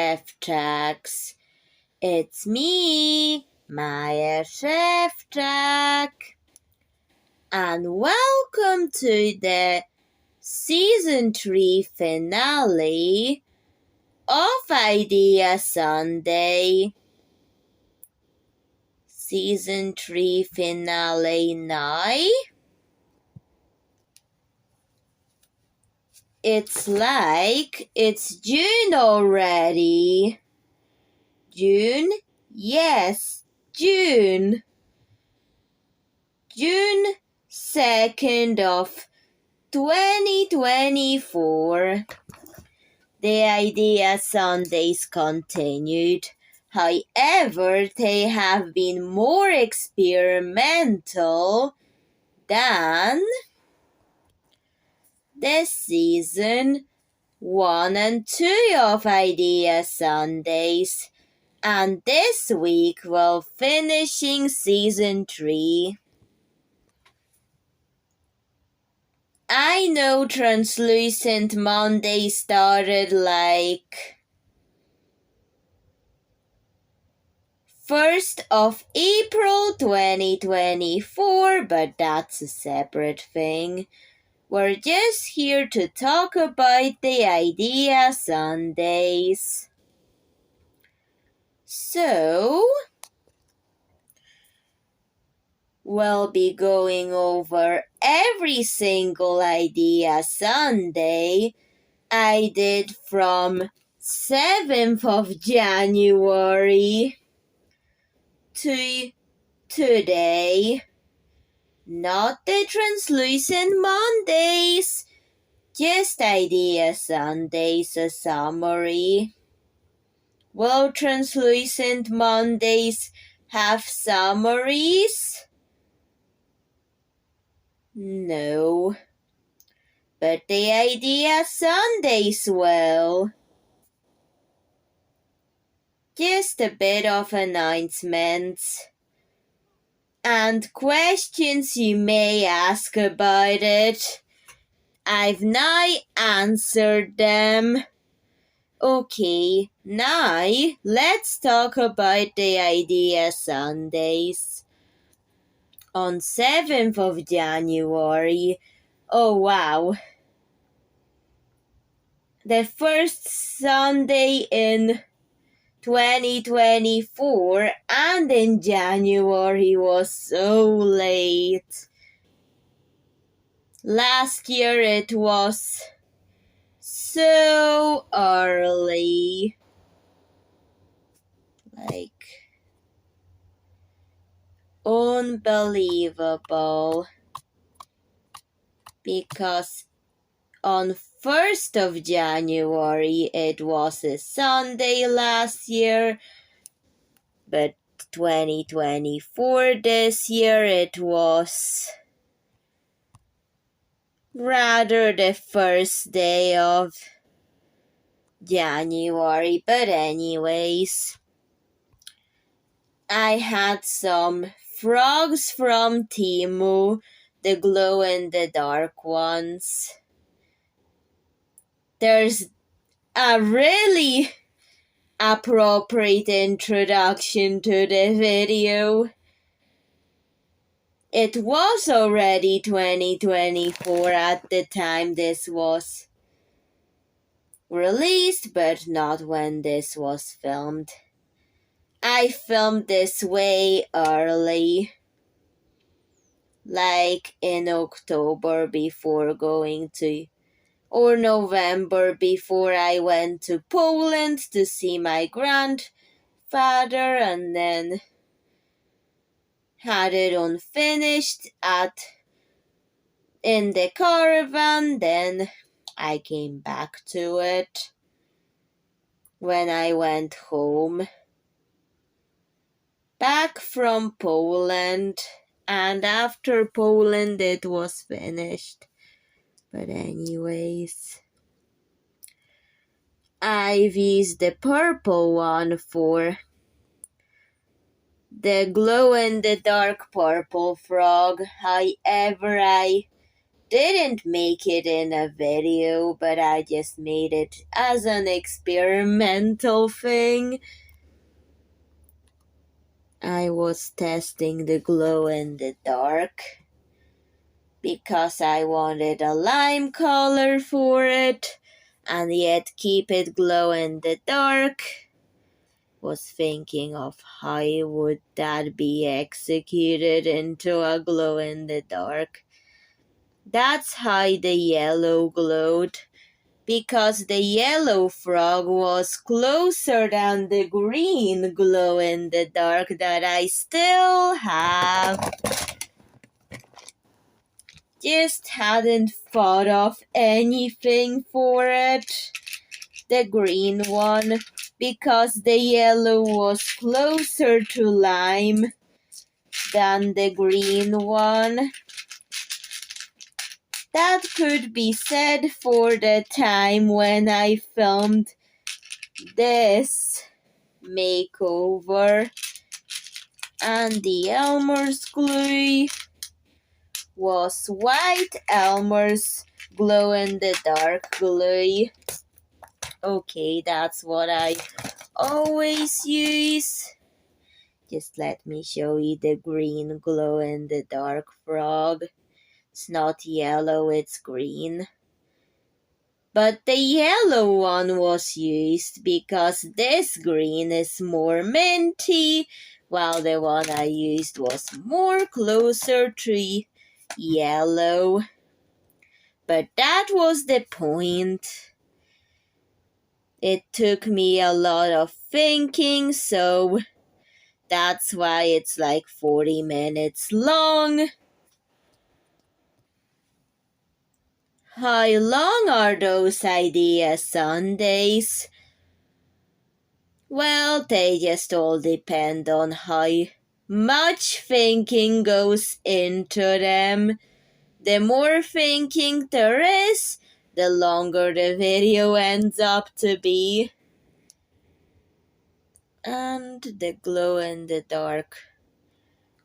Szewczaks. It's me, Maja Szewczak. And welcome to the Season 3 finale of Idea Sunday. Season 3 finale now. It's like it's June already. June? Yes, June. June 2nd of 2024. The Idea Sundays continued. However, they have been more experimental than the season 1 and 2 of Idea Sundays, and this week we're finishing season 3. I know Translucent Monday started like 1st of April 2024, but that's a separate thing. We're just here to talk about the Idea Sundays. So, we'll be going over every single Idea Sunday I did from 7th of January to today. Not the Translucent Mondays, just Idea Sundays, a summary. Will Translucent Mondays have summaries? No. But the Idea Sundays will. Just a bit of announcements and questions you may ask about it. I've now answered them. Okay, now let's talk about the Idea Sundays. On 7th of January, oh wow, the first Sunday in 2024 and in January was so late. Last year it was so early. Like, unbelievable. Because on 1st of January it was a Sunday last year, but 2024 this year it was rather the first day of January. But anyways, I had some frogs from Temu, the glow-in-the-dark ones. There's a really appropriate introduction to the video. It was already 2024 at the time this was released, but not when this was filmed. I filmed this way early, like in October before going to, or November before I went to Poland to see my grandfather, and then had it unfinished in the caravan. Then I came back to it when I went home back from Poland, and after Poland it was finished. But anyways, I've used the purple one for the glow-in-the-dark purple frog. However, I didn't make it in a video, but I just made it as an experimental thing. I was testing the glow in the dark because I wanted a lime color for it and yet keep it glow in the dark. Was thinking of how would that be executed into a glow in the dark. That's how the yellow glowed, because the yellow frog was closer than the green glow in the dark that I still have. Just hadn't thought of anything for it. The green one, because the yellow was closer to lime than the green one. That could be said for the time when I filmed this makeover, and the Elmer's glue was white Elmer's glow in the dark glue. Okay, that's what I always use. Just let me show you the green glow in the dark frog. It's not yellow, it's green. But the yellow one was used because this green is more minty, while the one I used was more closer to yellow. But that was the point. It took me a lot of thinking, so that's why it's like 40 minutes long. How long are those idea Sundays? Well, they just all depend on how much thinking goes into them. The more thinking there is, the longer the video ends up to be. And the glow in the dark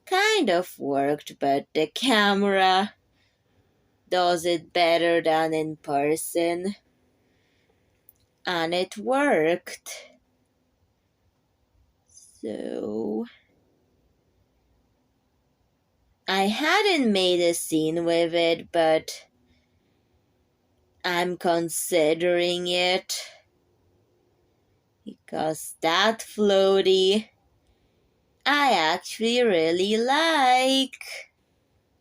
kind of worked, but the camera does it better than in person. And it worked. So I hadn't made a scene with it, but I'm considering it. Because that floaty I actually really like.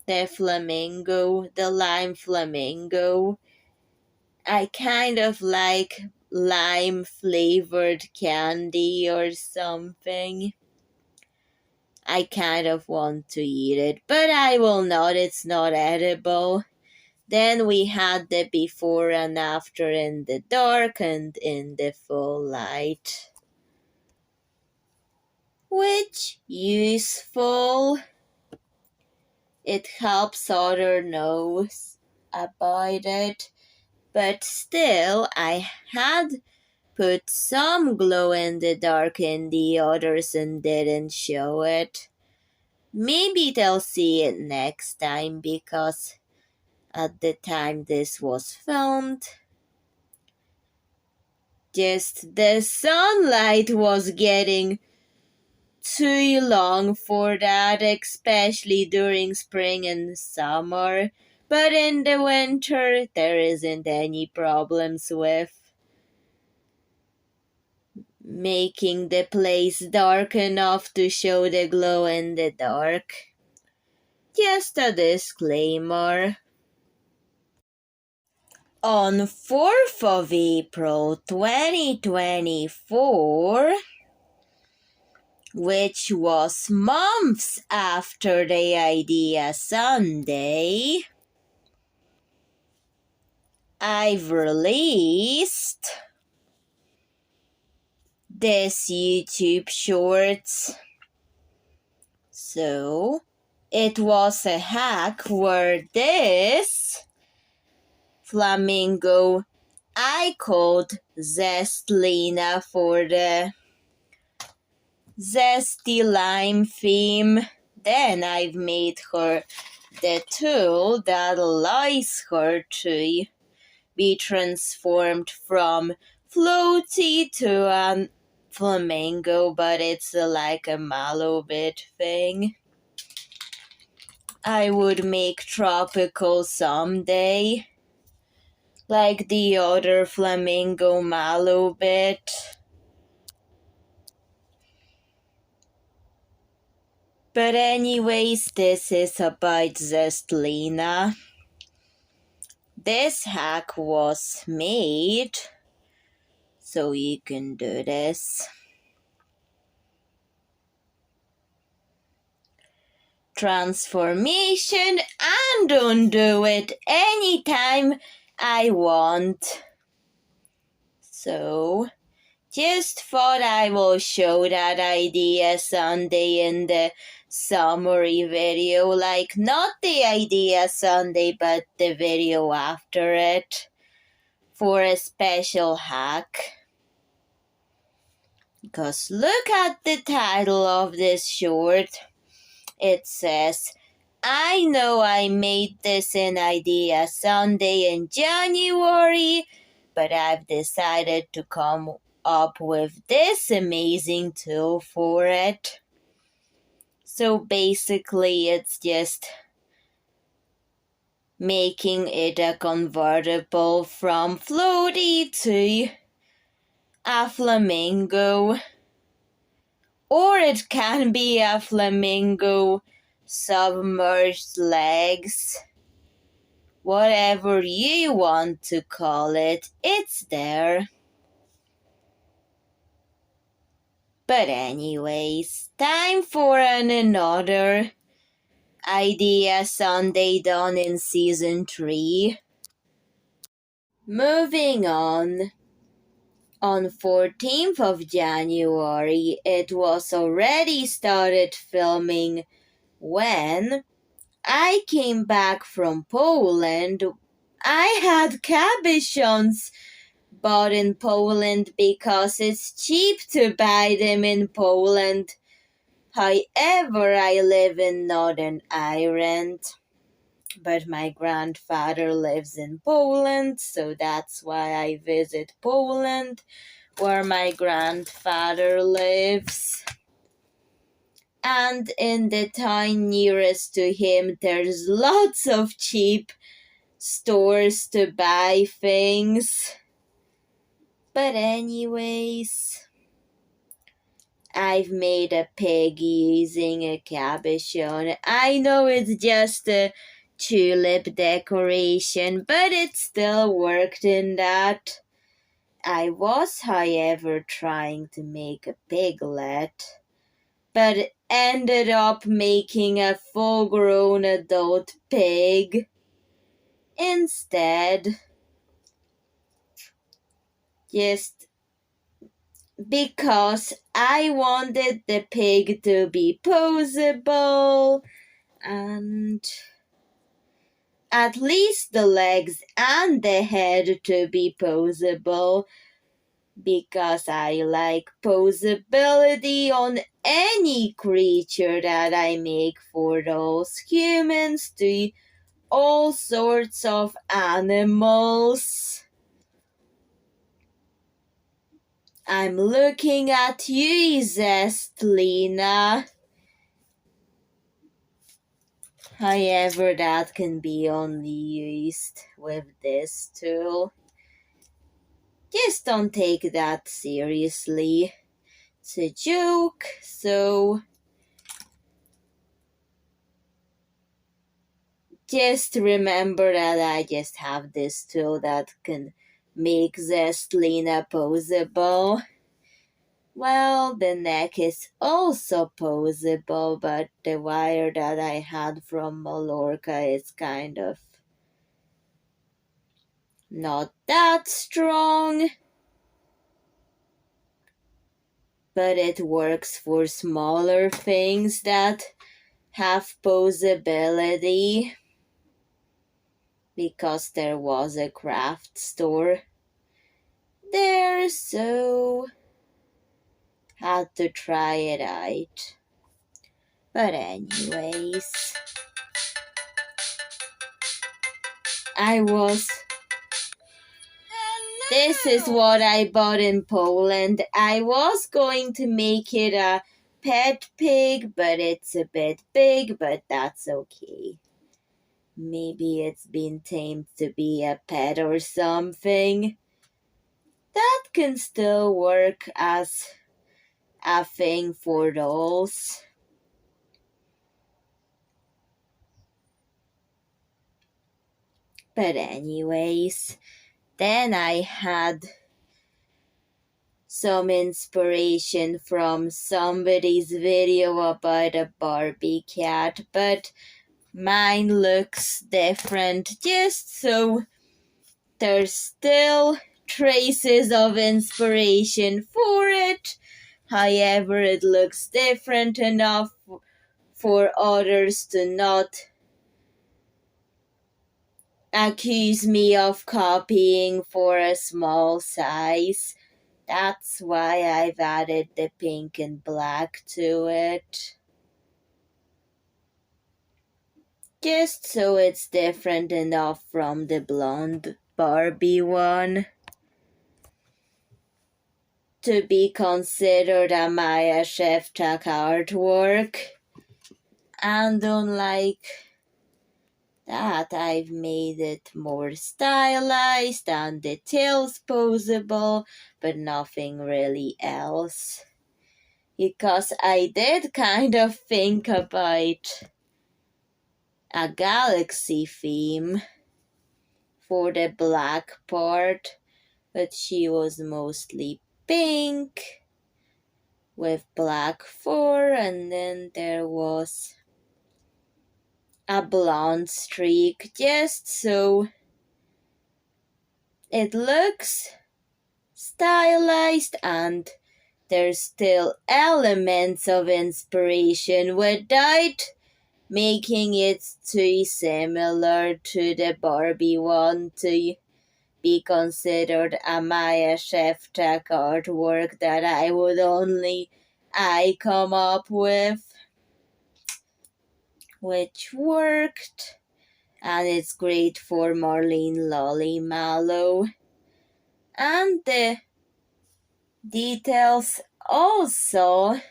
The flamingo, the lime flamingo. I kind of like lime flavored candy or something. I kind of want to eat it, but I will not, it's not edible. Then we had the before and after in the dark and in the full light. Which useful. It helps others know about it. But still, I had put some glow in the dark in the others and didn't show it. Maybe they'll see it next time because at the time this was filmed, just the sunlight was getting too long for that, especially during spring and summer. But in the winter, there isn't any problems with making the place dark enough to show the glow in the dark. Just a disclaimer. On 4th of April 2024, which was months after the Idea Sunday, I've released this YouTube Shorts. So, it was a hack where this flamingo I called Zestlina for the zesty lime theme. Then I've made her the tool that allows her to be transformed from floaty to a flamingo, but it's like a mallow bit thing. I would make tropical someday, like the other flamingo mallow bit. But anyways, this is about Zestlina. This hack was made so you can do this. Transformation and undo it anytime I want. So, just thought I will show that idea Sunday in the summary video, like not the idea Sunday, but the video after it, for a special hack. Because look at the title of this short. It says, I know I made this in Idea Sunday in January, but I've decided to come up with this amazing tool for it. So basically, it's just making it a convertible from floaty to a flamingo. Or it can be a flamingo submerged legs. Whatever you want to call it, it's there. But anyways, time for another Idea Sunday done in Season 3. Moving on 14th of January, it was already started filming when I came back from Poland. I had cabochons bought in Poland because it's cheap to buy them in Poland. However, I live in Northern Ireland, but my grandfather lives in Poland, so that's why I visit Poland, where my grandfather lives. And in the town nearest to him, there's lots of cheap stores to buy things. But anyways, I've made a pig using a cabochon. I know it's just a tulip decoration, but it still worked in that. I was, however, trying to make a piglet, but ended up making a full-grown adult pig instead. Just because I wanted the pig to be poseable and at least the legs and the head to be poseable, because I like posability on any creature that I make for those humans to all sorts of animals. I'm looking at you, Zestlina. However, that can be only used with this tool. Just don't take that seriously. It's a joke, so just remember that I just have this tool that can make Zestlina poseable. Well, the neck is also poseable, but the wire that I had from Mallorca is kind of not that strong. But it works for smaller things that have posability, because there was a craft store there, so had to try it out. But anyways, This is what I bought in Poland. I was going to make it a pet pig, but it's a bit big, but that's okay. Maybe it's been tamed to be a pet or something. That can still work as a thing for dolls. But anyways, then I had some inspiration from somebody's video about a Barbie cat, but mine looks different, just so there's still traces of inspiration for it. However, it looks different enough for others to not accuse me of copying for a small size. That's why I've added the pink and black to it. Just so it's different enough from the blonde Barbie one to be considered a Maja Szewczak artwork. And unlike that, I've made it more stylized and details posable, but nothing really else. Because I did kind of think about a galaxy theme for the black part, but she was mostly pink with black fur, and then there was a blonde streak, just so it looks stylized and there's still elements of inspiration without making it too similar to the Barbie one to be considered a Maja Szewczak artwork that I come up with, which worked, and it's great for Marlene Lolly Mallow. And the details also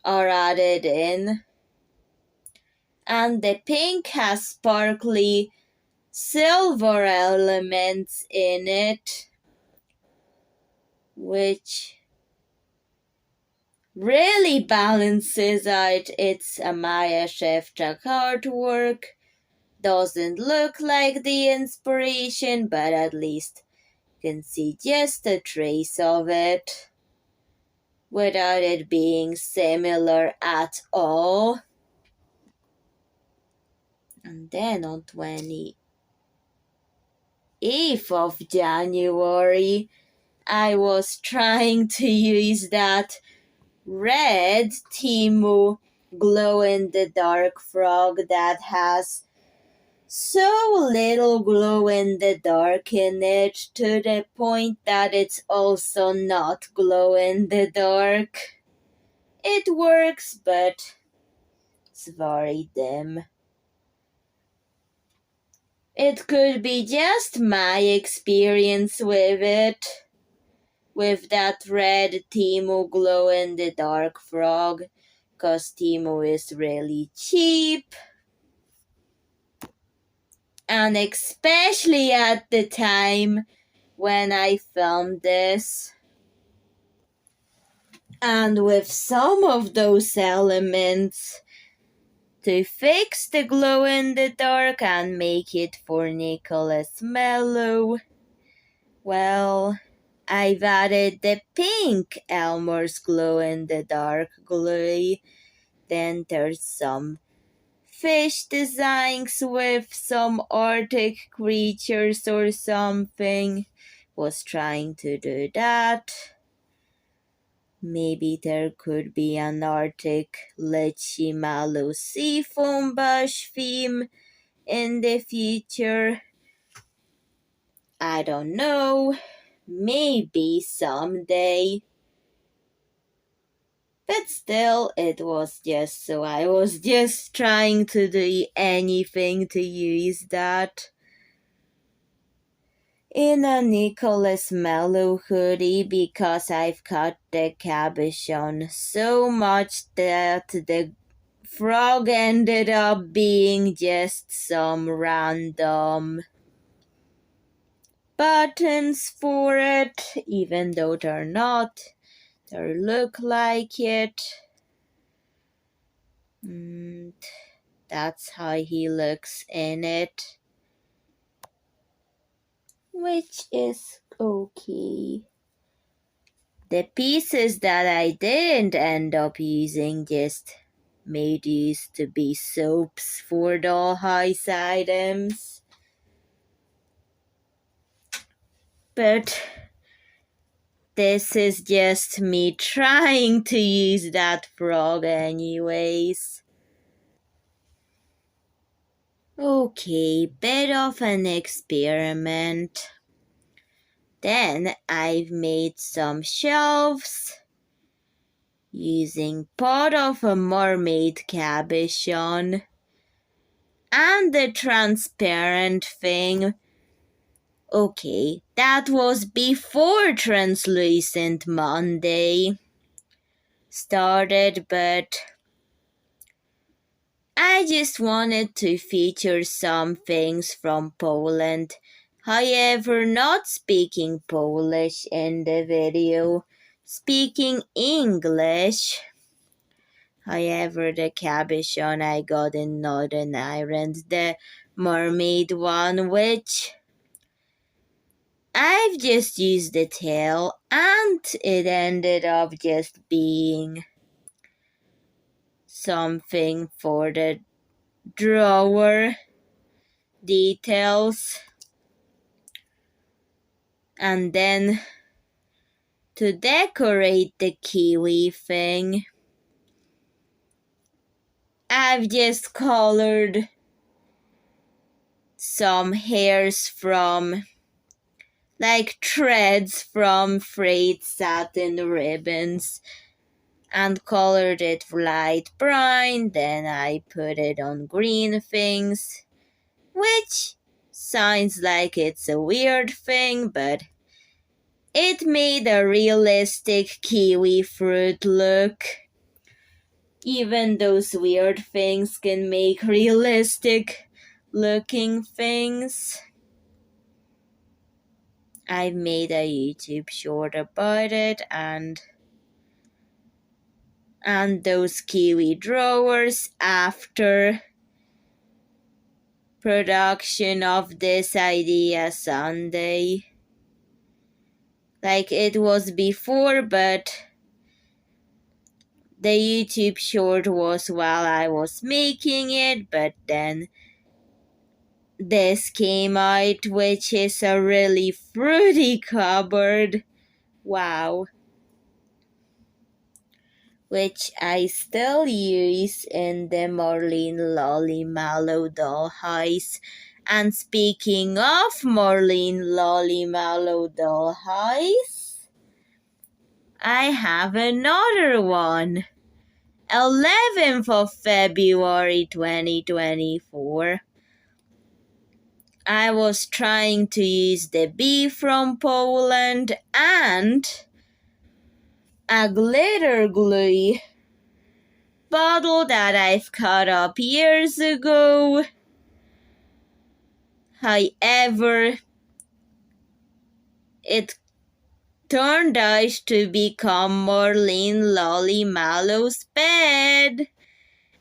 are added in, and the pink has sparkly silver elements in it, which really balances out. It's a Maja Szewczak artwork. Doesn't look like the inspiration, but at least you can see just a trace of it without it being similar at all. And then on 28th of January, I was trying to use that red Temu glow-in-the-dark frog that has so little glow-in-the-dark in it to the point that it's also not glow-in-the-dark. It works, but it's very dim. It could be just my experience with it, with that red Temu glow-in-the-dark frog, 'cause Temu is really cheap. And especially at the time when I filmed this. And with some of those elements to fix the glow in the dark and make it for Nicholas Mellow, well, I've added the pink Elmer's glow in the dark glue. Then there's some fish designs with some Arctic creatures or something. Was trying to do that. Maybe there could be an Arctic Lychee Mallow Seafoam Bush theme in the future. I don't know. Maybe someday. But still, it was just so I was just trying to do anything to use that. In a Nicholas Mellow hoodie because I've cut the cabochon so much that the frog ended up being just some random buttons for it, even though they're not. They look like it. And that's how he looks in it, which is okay. The pieces that I didn't end up using just made use to be soaps for dollhouse items. But this is just me trying to use that frog anyways. Okay, bit of an experiment. Then I've made some shelves using part of a mermaid cabochon and the transparent thing. Okay, that was before Translucent Monday started, but I just wanted to feature some things from Poland. However, not speaking Polish in the video, speaking English. However, the cabochon I got in Northern Ireland, the mermaid one, which I've just used the tail, and it ended up just being something for the drawer details. And then to decorate the kiwi thing, I've just colored some hairs from, like threads from frayed satin ribbons, and colored it light brown. Then I put it on green things, which sounds like it's a weird thing, but it made a realistic kiwi fruit look. Even those weird things can make realistic looking things. I made a YouTube short about it, and those kiwi drawers after production of this idea Sunday. Like it was before, but the YouTube short was while I was making it, but then this came out, which is a really fruity cupboard. Wow. Which I still use in the Marlene Lolly Mallow dollhouse. And speaking of Marlene Lolly Mallow dollhouse, I have another one. 11th of February 2024. I was trying to use the bee from Poland and a glitter glue bottle that I've cut up years ago. However, it turned out to become Marlene Lolly Mallow's bed.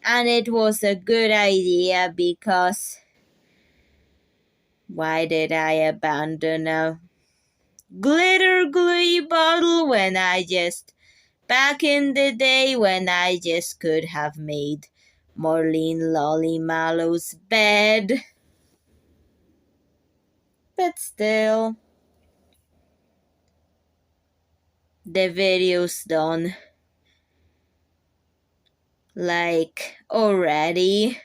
And it was a good idea because why did I abandon a glitter glue bottle when I just, back in the day when I just could have made Marlene Lolly Mallow's bed? But still, the video's done. Like, already.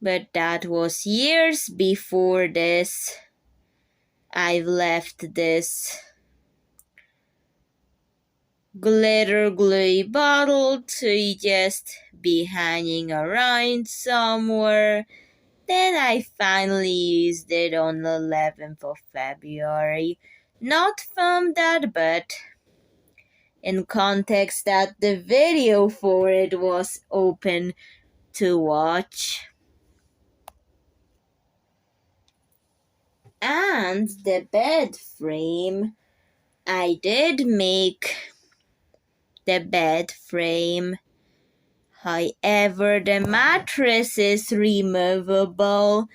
But that was years before this. I've left this glitter glue bottle to just be hanging around somewhere. Then I finally used it on the 11th of February. Not filmed that, but in context that the video for it was open to watch. And the bed frame, I did make the bed frame. However, the mattress is removable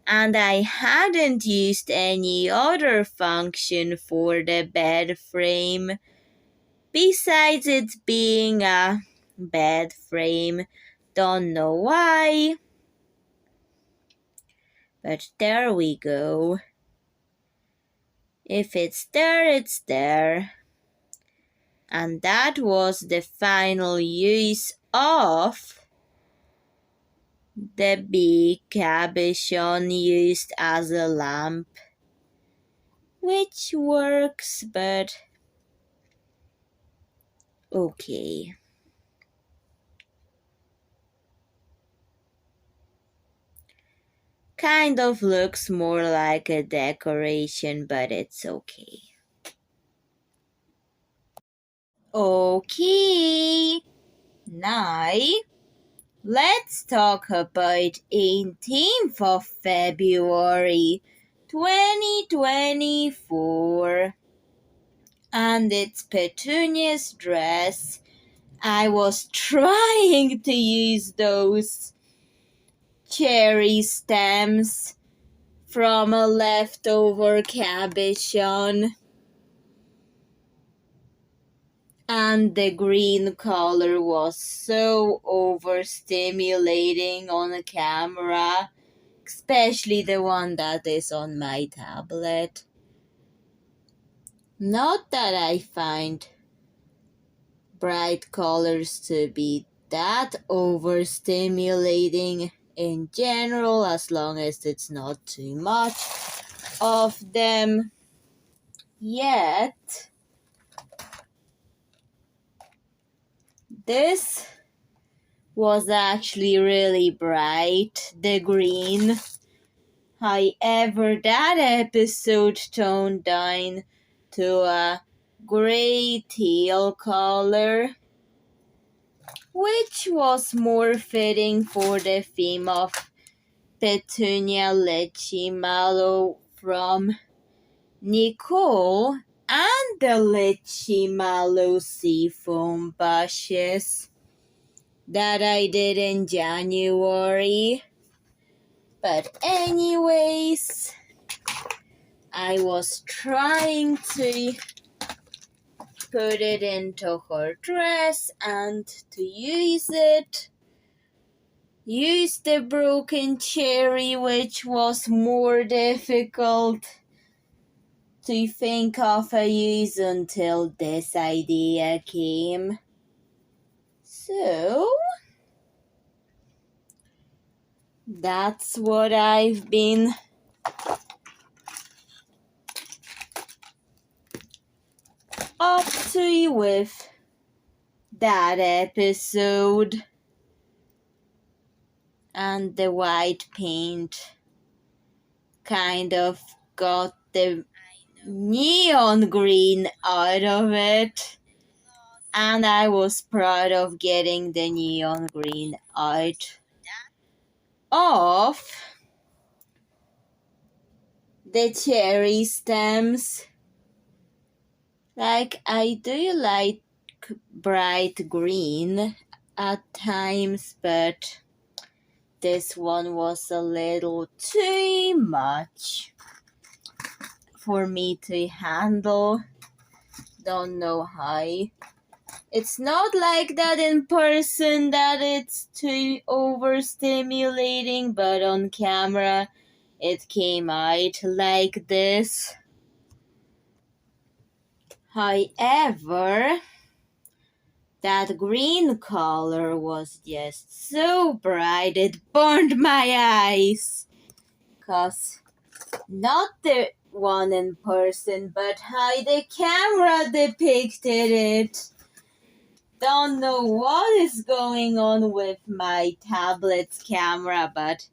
and I hadn't used any other function for the bed frame besides it being a bed frame. Don't know why, but there we go. If it's there, it's there. And that was the final use of the big cabochon used as a lamp, which works, but okay. Kind of looks more like a decoration, but it's okay. Okay, now let's talk about 18th of February 2024 and it's Petunia's dress. I was trying to use those cherry stems from a leftover cabochon. And the green color was so overstimulating on the camera, especially the one that is on my tablet. Not that I find bright colors to be that overstimulating in general, as long as it's not too much of them. Yet, this was actually really bright, the green. However, that episode toned down to a gray teal color, which was more fitting for the theme of Petunia Lychee Mallow from Nicole and the Lychee Mallow seafoam bushes that I did in January. But anyways, I was trying to put it into her dress and to use it. Use the broken cherry, which was more difficult to think of a use until this idea came. So, that's what I've been up to with that episode. And the white paint kind of got the neon green out of it. And I was proud of getting the neon green out of the cherry stems. Like, I do like bright green at times, but this one was a little too much for me to handle. Don't know how. It's not like that in person that it's too overstimulating, but on camera it came out like this. However, that green color was just so bright it burned my eyes. 'Cause Not the one in person, but how the camera depicted it. Don't know what is going on with my tablet's camera, but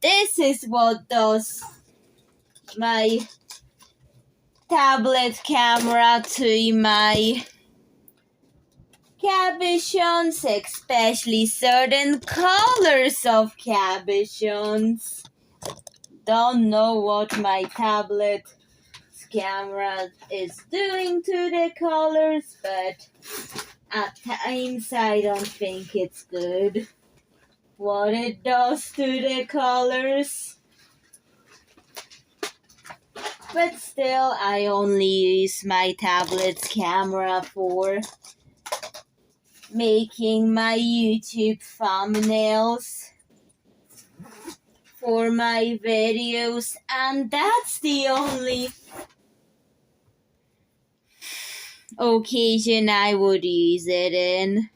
this is what does my tablet camera to my cabochons, especially certain colors of cabochons. Don't know what my tablet camera is doing to the colors, but at times I don't think it's good what it does to the colors. But still, I only use my tablet's camera for making my YouTube thumbnails for my videos, and that's the only occasion I would use it in.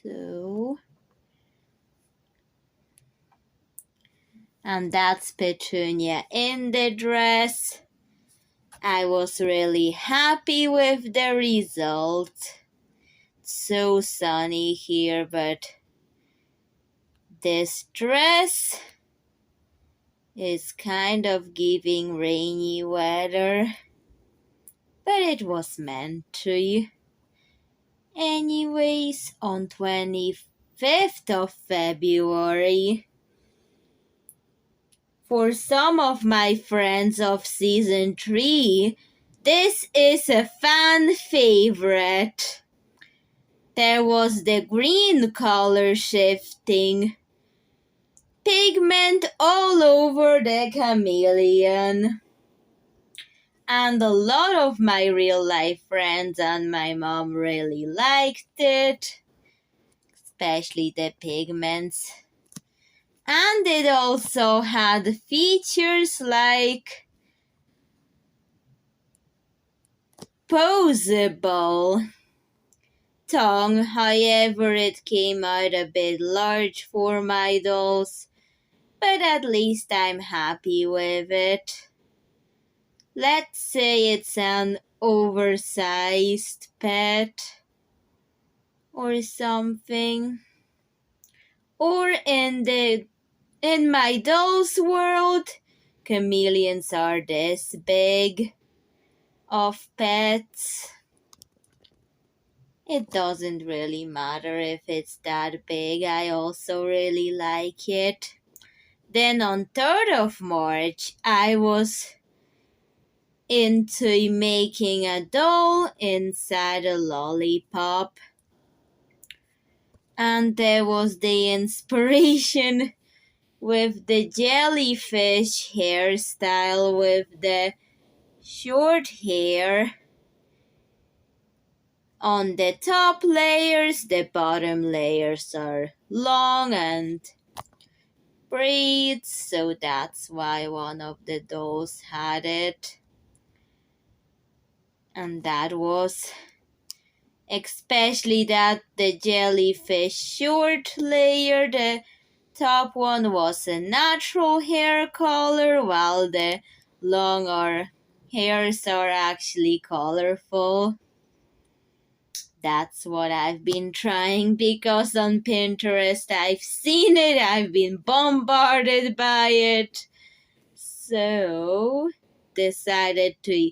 So, and that's Petunia in the dress. I was really happy with the result. It's so sunny here, but this dress is kind of giving rainy weather. But it was meant to. Anyways, on 25th of February, for some of my friends of season 3, this is a fan favorite. There was the green color shifting pigment all over the chameleon. And a lot of my real life friends and my mom really liked it, especially the pigments. And it also had features like posable tongue. However, it came out a bit large for my dolls, but at least I'm happy with it. Let's say it's an oversized pet or something. Or in my doll's world, chameleons are this big of pets. It doesn't really matter if it's that big. I also really like it. Then on 3rd of March, I was into making a doll inside a lollipop. And there was the inspiration with the jellyfish hairstyle with the short hair on the top layers. The bottom layers are long and braids, so that's why one of the dolls had it. And that was especially that the jellyfish short layer, the top one was a natural hair color, while the longer hairs are actually colorful. That's what I've been trying because on Pinterest I've seen it, I've been bombarded by it. So, decided to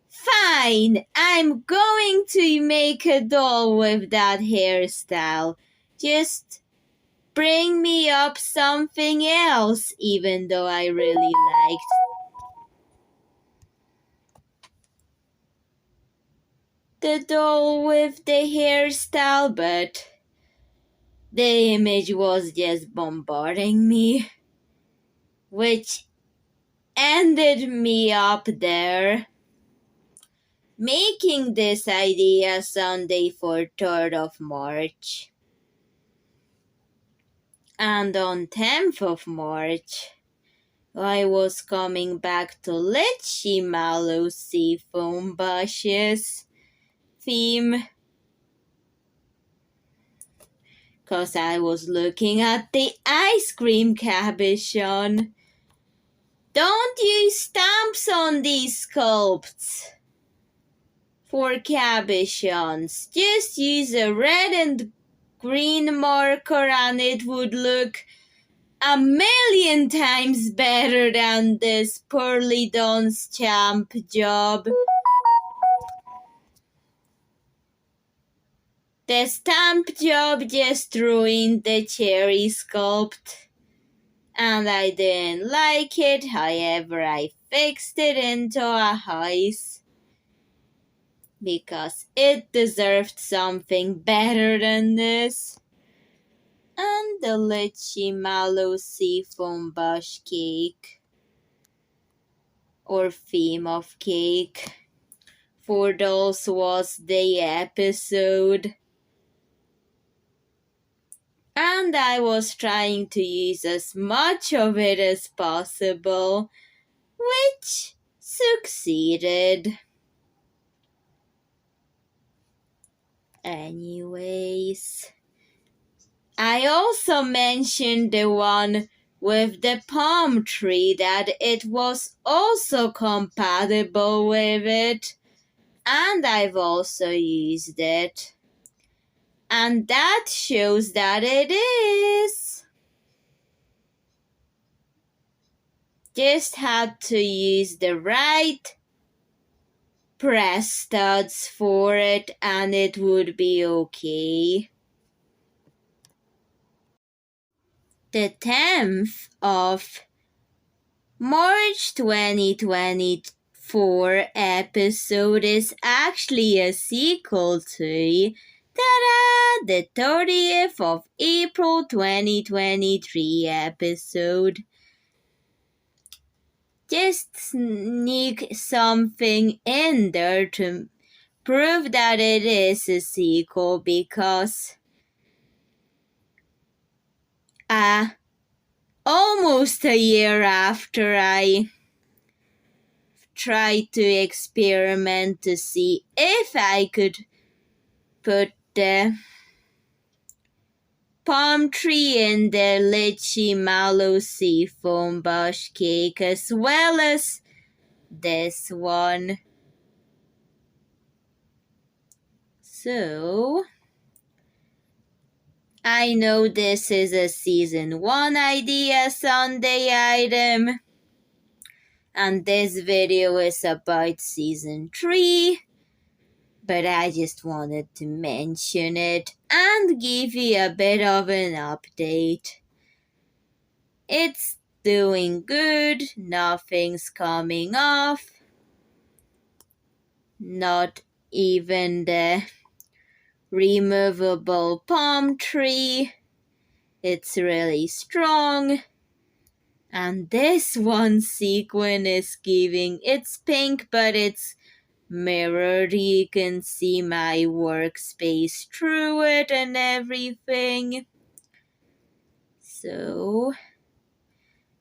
fine, I'm going to make a doll with that hairstyle. Just bring me up something else, even though I really liked the doll with the hairstyle, but the image was just bombarding me, which ended me up there. Making this idea Sunday for 3rd of March. And on 10th of March, I was coming back to Litchi Mallow Seafoam Bushes theme. 'cause I was looking at the ice cream cabochon. Don't use stamps on these sculpts for cabochons. Just use a red and green marker and it would look a million times better than this poorly done stamp job. The stamp job just ruined the cherry sculpt, and I didn't like it. However, I fixed it into a house because it deserved something better than this. And the lychee mallow seafoam bush cake, or theme of cake, for those was the episode. And I was trying to use as much of it as possible, which succeeded. Anyways, I also mentioned the one with the palm tree, that it was also compatible with it, and I've also used it. And that shows that it is. Just had to use the right press studs for it and it would be okay. The 10th of March 2024 episode is actually a sequel to the 30th of April 2023 episode. Just sneak something in there to prove that it is a sequel, because almost a year after I tried to experiment to see if I could put the palm tree in the lychee mallow seafoam bush cake as well as this one. So, I know this is a season 1 idea Sunday item, and this video is about season 3, but I just wanted to mention it and give you a bit of an update. It's doing good, nothing's coming off, not even the removable palm tree. It's really strong. And this one sequin is giving, it's pink but it's mirrored. You can see my workspace through it and everything. So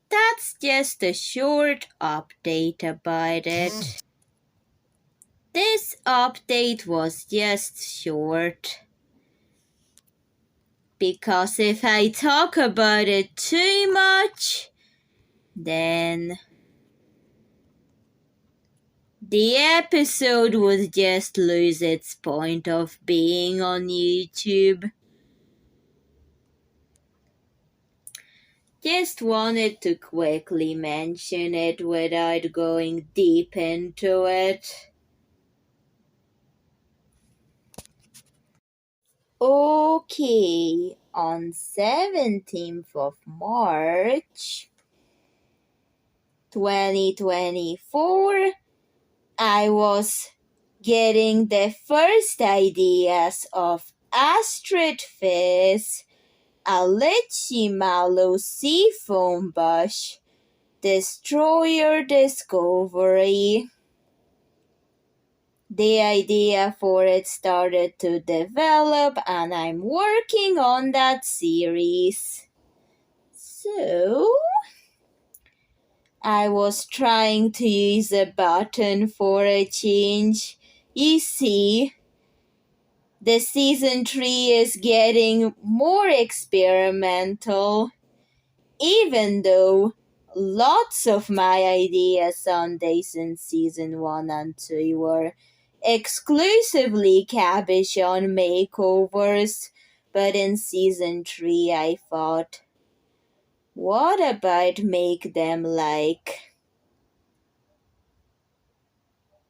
that's just a short update about it. This update was just short, because if I talk about it too much, then the episode would just lose its point of being on YouTube. Just wanted to quickly mention it without going deep into it. Okay, on 17th of March 2024, I was getting the first ideas of Astrid Fizz, a lychee mallow seafoam bush, Destroyer Discovery. The idea for it started to develop and I'm working on that series. So, I was trying to use a button for a change. You see, The season 3 is getting more experimental, even though lots of my ideas Sundays in season 1 and 2 were exclusively cabochon makeovers, but in season 3 I thought, what about make them like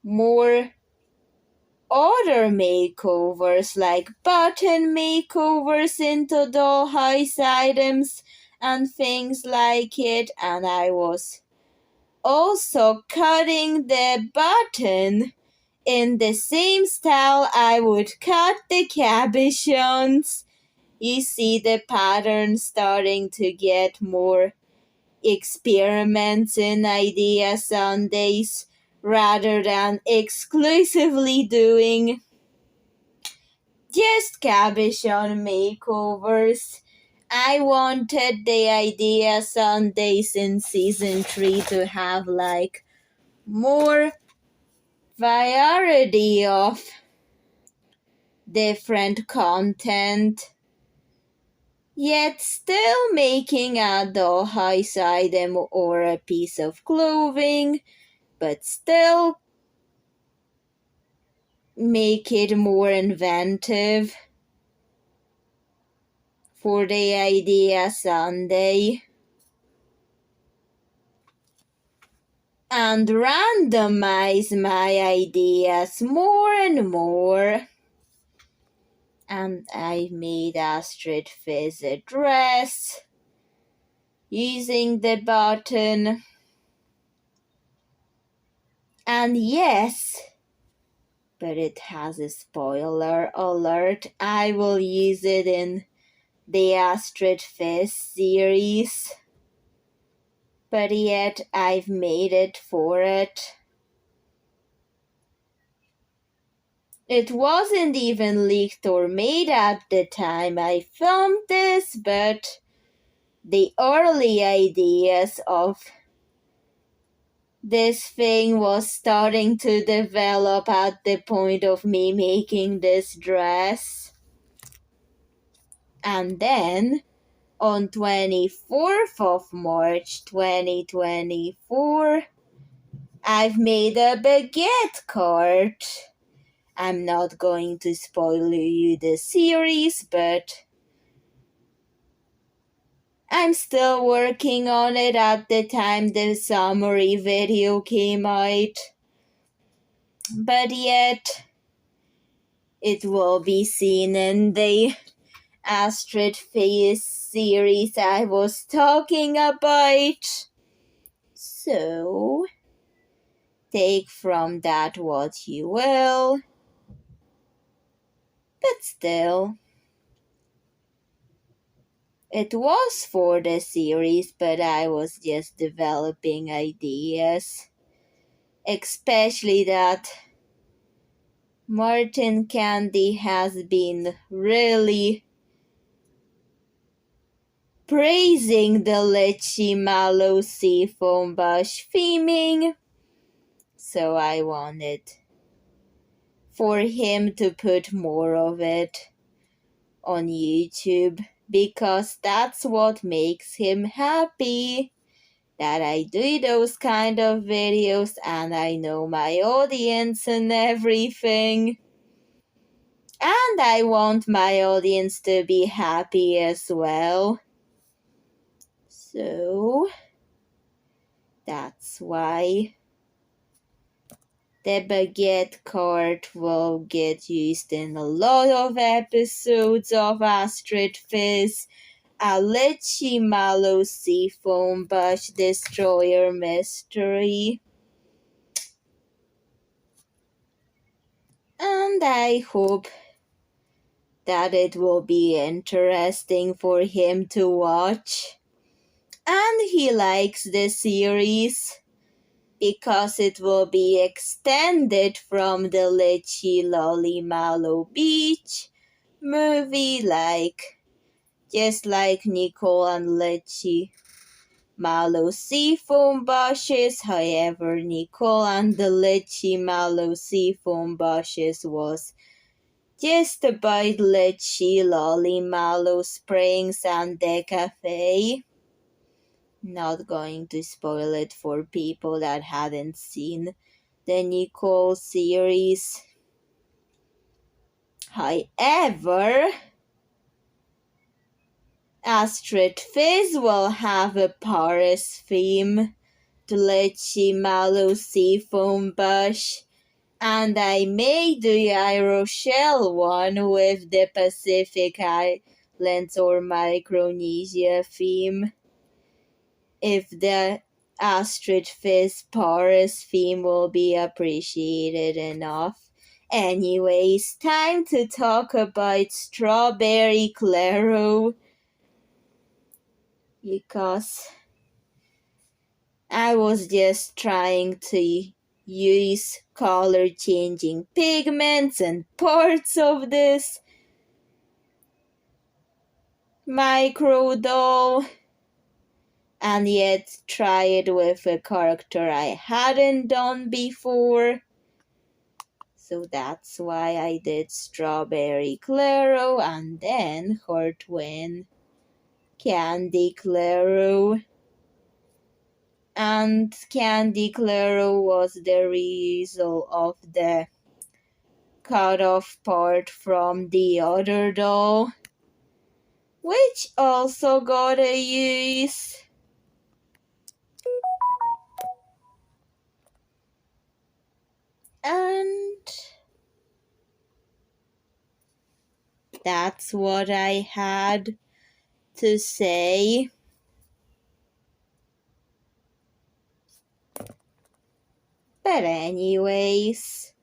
more other makeovers, like button makeovers into dollhouse items and things like it, and I was also cutting the button in the same style I would cut the cabochons. You see the pattern starting to get more experiments in idea Sundays rather than exclusively doing just cabochon makeovers. I wanted the idea Sundays in season 3 to have like more variety of different content, yet still making a dollhouse item or a piece of clothing, but still make it more inventive for the idea Sunday. And randomize my ideas more and more. And I made Astrid Fizz a dress using the button. And yes, but it has a spoiler alert. I will use it in the Astrid Fizz series. But yet I've made it for it. It wasn't even leaked or made at the time I filmed this, but the early ideas of this thing was starting to develop at the point of me making this dress. And then on 24th of March 2024, I've made a baguette cart. I'm not going to spoil you the series, but I'm still working on it at the time the summary video came out. But yet, it will be seen in the Astrid Fizz series I was talking about. So, take from that what you will. But still, it was for the series, but I was just developing ideas. Especially that Martin Candy has been really praising the Lychee Mallow Seafoam Bush theming. So I wanted for him to put more of it on YouTube, because that's what makes him happy, that I do those kind of videos and I know my audience and everything. And I want my audience to be happy as well. So that's why the baguette cart will get used in a lot of episodes of Astrid Fizz, a Lychee Mallow Seafoam Bush Destroyer mystery. And I hope that it will be interesting for him to watch. And he likes the series because it will be extended from the Lychee Lolly Mallow Beach movie, just like Nicole and Lychee Mallow Seafoam Bushes. However, Nicole and the Lychee Mallow Seafoam Bushes was just about Lychee, Lolly, Mallow Springs, and the cafe. Not going to spoil it for people that hadn't seen the Nicole series. However, Astrid Fizz will have a Paris theme, the Lychee Mallow Seafoam Bush, and I made the I Rochelle one with the Pacific Islands or Micronesia theme. If the Astrid Fizz Paris theme will be appreciated enough. Anyways, time to talk about Strawberry Claro, because I was just trying to use color changing pigments and parts of this micro doll, and yet try it with a character I hadn't done before. So that's why I did Strawberry Claro and then her twin Candy Claro. And Candy Claro was the result of the cut off part from the other doll, which also got a use. And that's what I had to say. But anyways,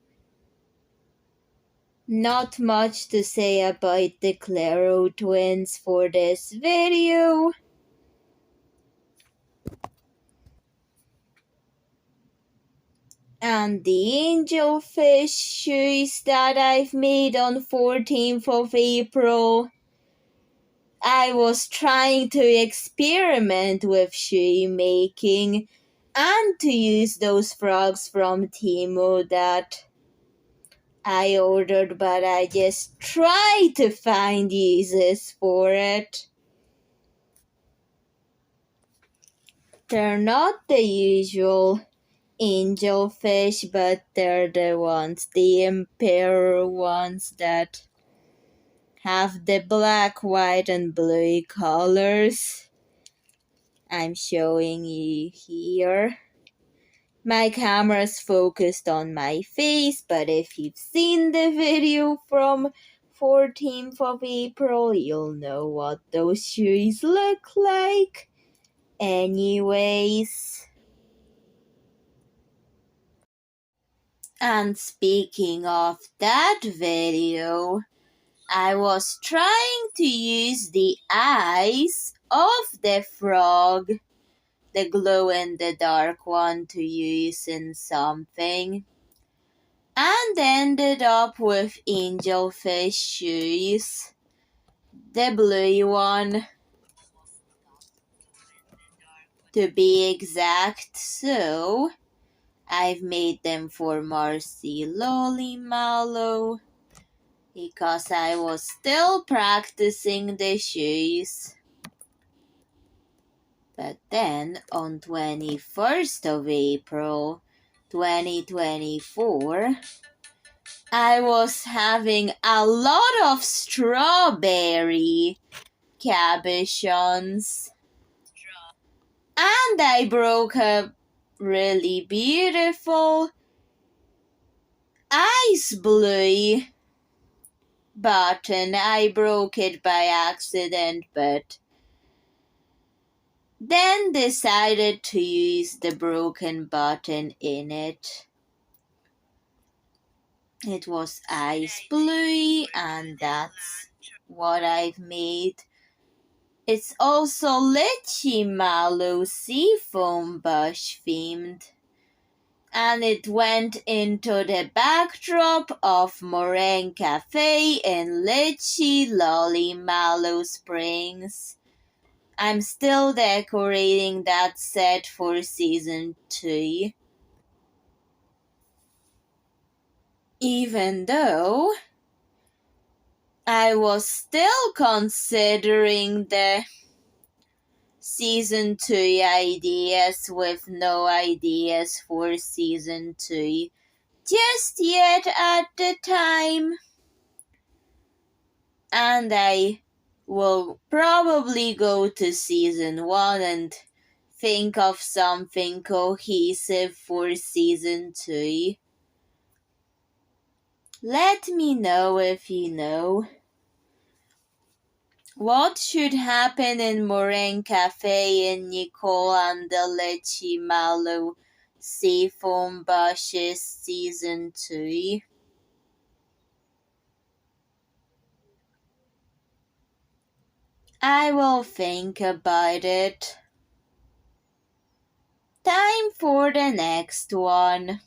not much to say about the Claro twins for this video. And the angelfish shoes that I've made on 14th of April. I was trying to experiment with shoe making and to use those frogs from Temu that I ordered, but I just tried to find uses for it. They're not the usual angelfish, but they're the ones, the emperor ones that have the black, white, and blue colors. I'm showing you here. My camera's focused on my face, but if you've seen the video from 14th of April, you'll know what those shoes look like. Anyways. And speaking of that video, I was trying to use the eyes of the frog, the glow-in-the-dark one, to use in something, and ended up with angelfish shoes, the blue one to be exact. So I've made them for Marcy, Lolly, Mallow, because I was still practicing the shoes. But then on 21st of April 2024, I was having a lot of strawberry cabochons, and I broke a really beautiful ice blue button. I broke it by accident, but then decided to use the broken button in it. It was ice blue, and that's what I've made. It's also Lychee Mallow Seafoam Bush themed, and it went into the backdrop of Moraine Cafe in Lychee Lolly Mallow Springs. I'm still decorating that set for season 2. Even though I was still considering the season 2 ideas with no ideas for season 2 just yet at the time. And I will probably go to season 1 and think of something cohesive for season 2. Let me know if you know. What should happen in Moraine Cafe in Nicole and the Lychee Mallow Seafoam Bushes season 2? I will think about it. Time for the next one.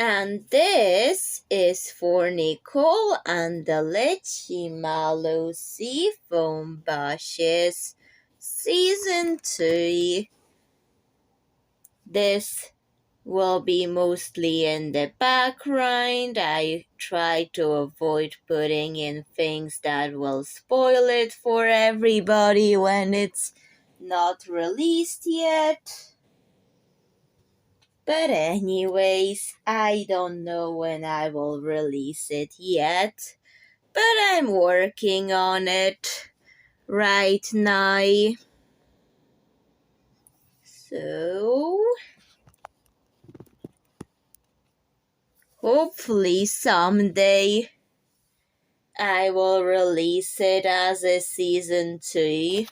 And this is for Nicole and the Lychee Mallow Seafoam Bushes season 2. This will be mostly in the background. I try to avoid putting in things that will spoil it for everybody when it's not released yet. But anyways, I don't know when I will release it yet, but I'm working on it right now. So hopefully someday I will release it as a season 2.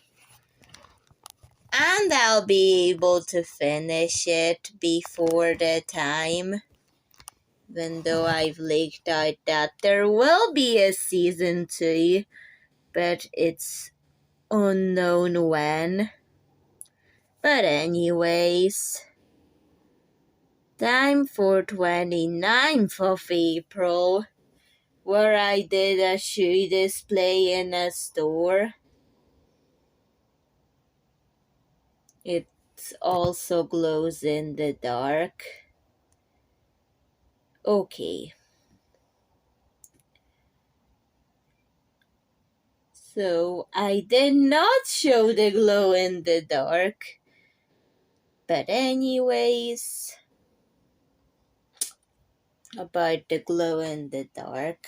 And I'll be able to finish it before the time. Even though I've leaked out that there will be a season 2, but it's unknown when. But anyways, time for 29th of April, where I did a shoe display in a store. It also glows in the dark. Okay. So I did not show the glow in the dark. But anyways, about the glow in the dark.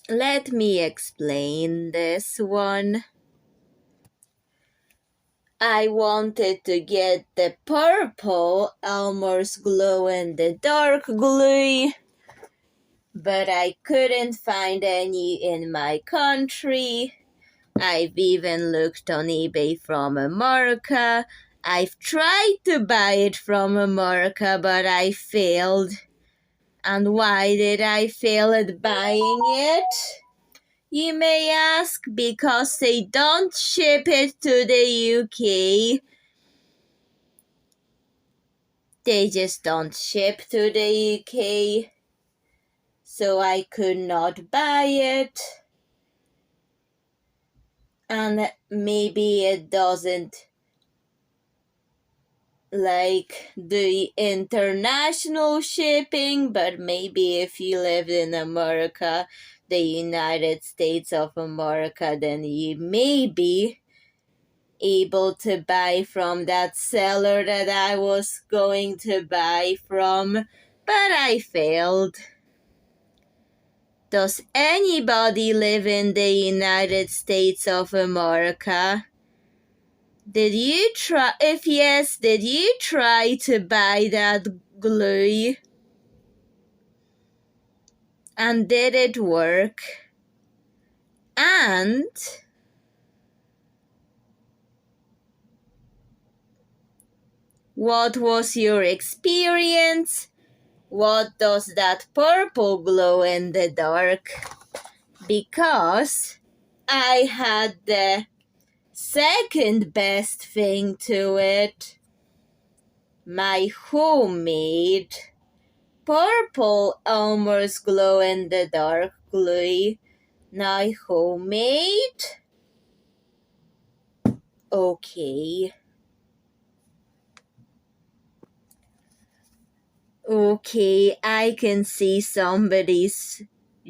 Let me explain this one. I wanted to get the purple Elmer's glow in the dark glue, but I couldn't find any in my country. I've even looked on eBay from America. I've tried to buy it from America, but I failed. And why did I fail at buying it? You may ask, because they don't ship it to the UK. They just don't ship to the UK. So I could not buy it. And maybe it doesn't like the international shipping, but maybe if you lived in America, the United States of America, then you may be able to buy from that seller that I was going to buy from, but I failed. Does anybody live in the United States of America? Did you try? If yes, did you try to buy that glue? And did it work? And what was your experience? What does that purple glow in the dark? Because I had the second best thing to it. My homemade purple Elmer's glow in the dark glue. Now homemade? Okay. Okay, I can see somebody's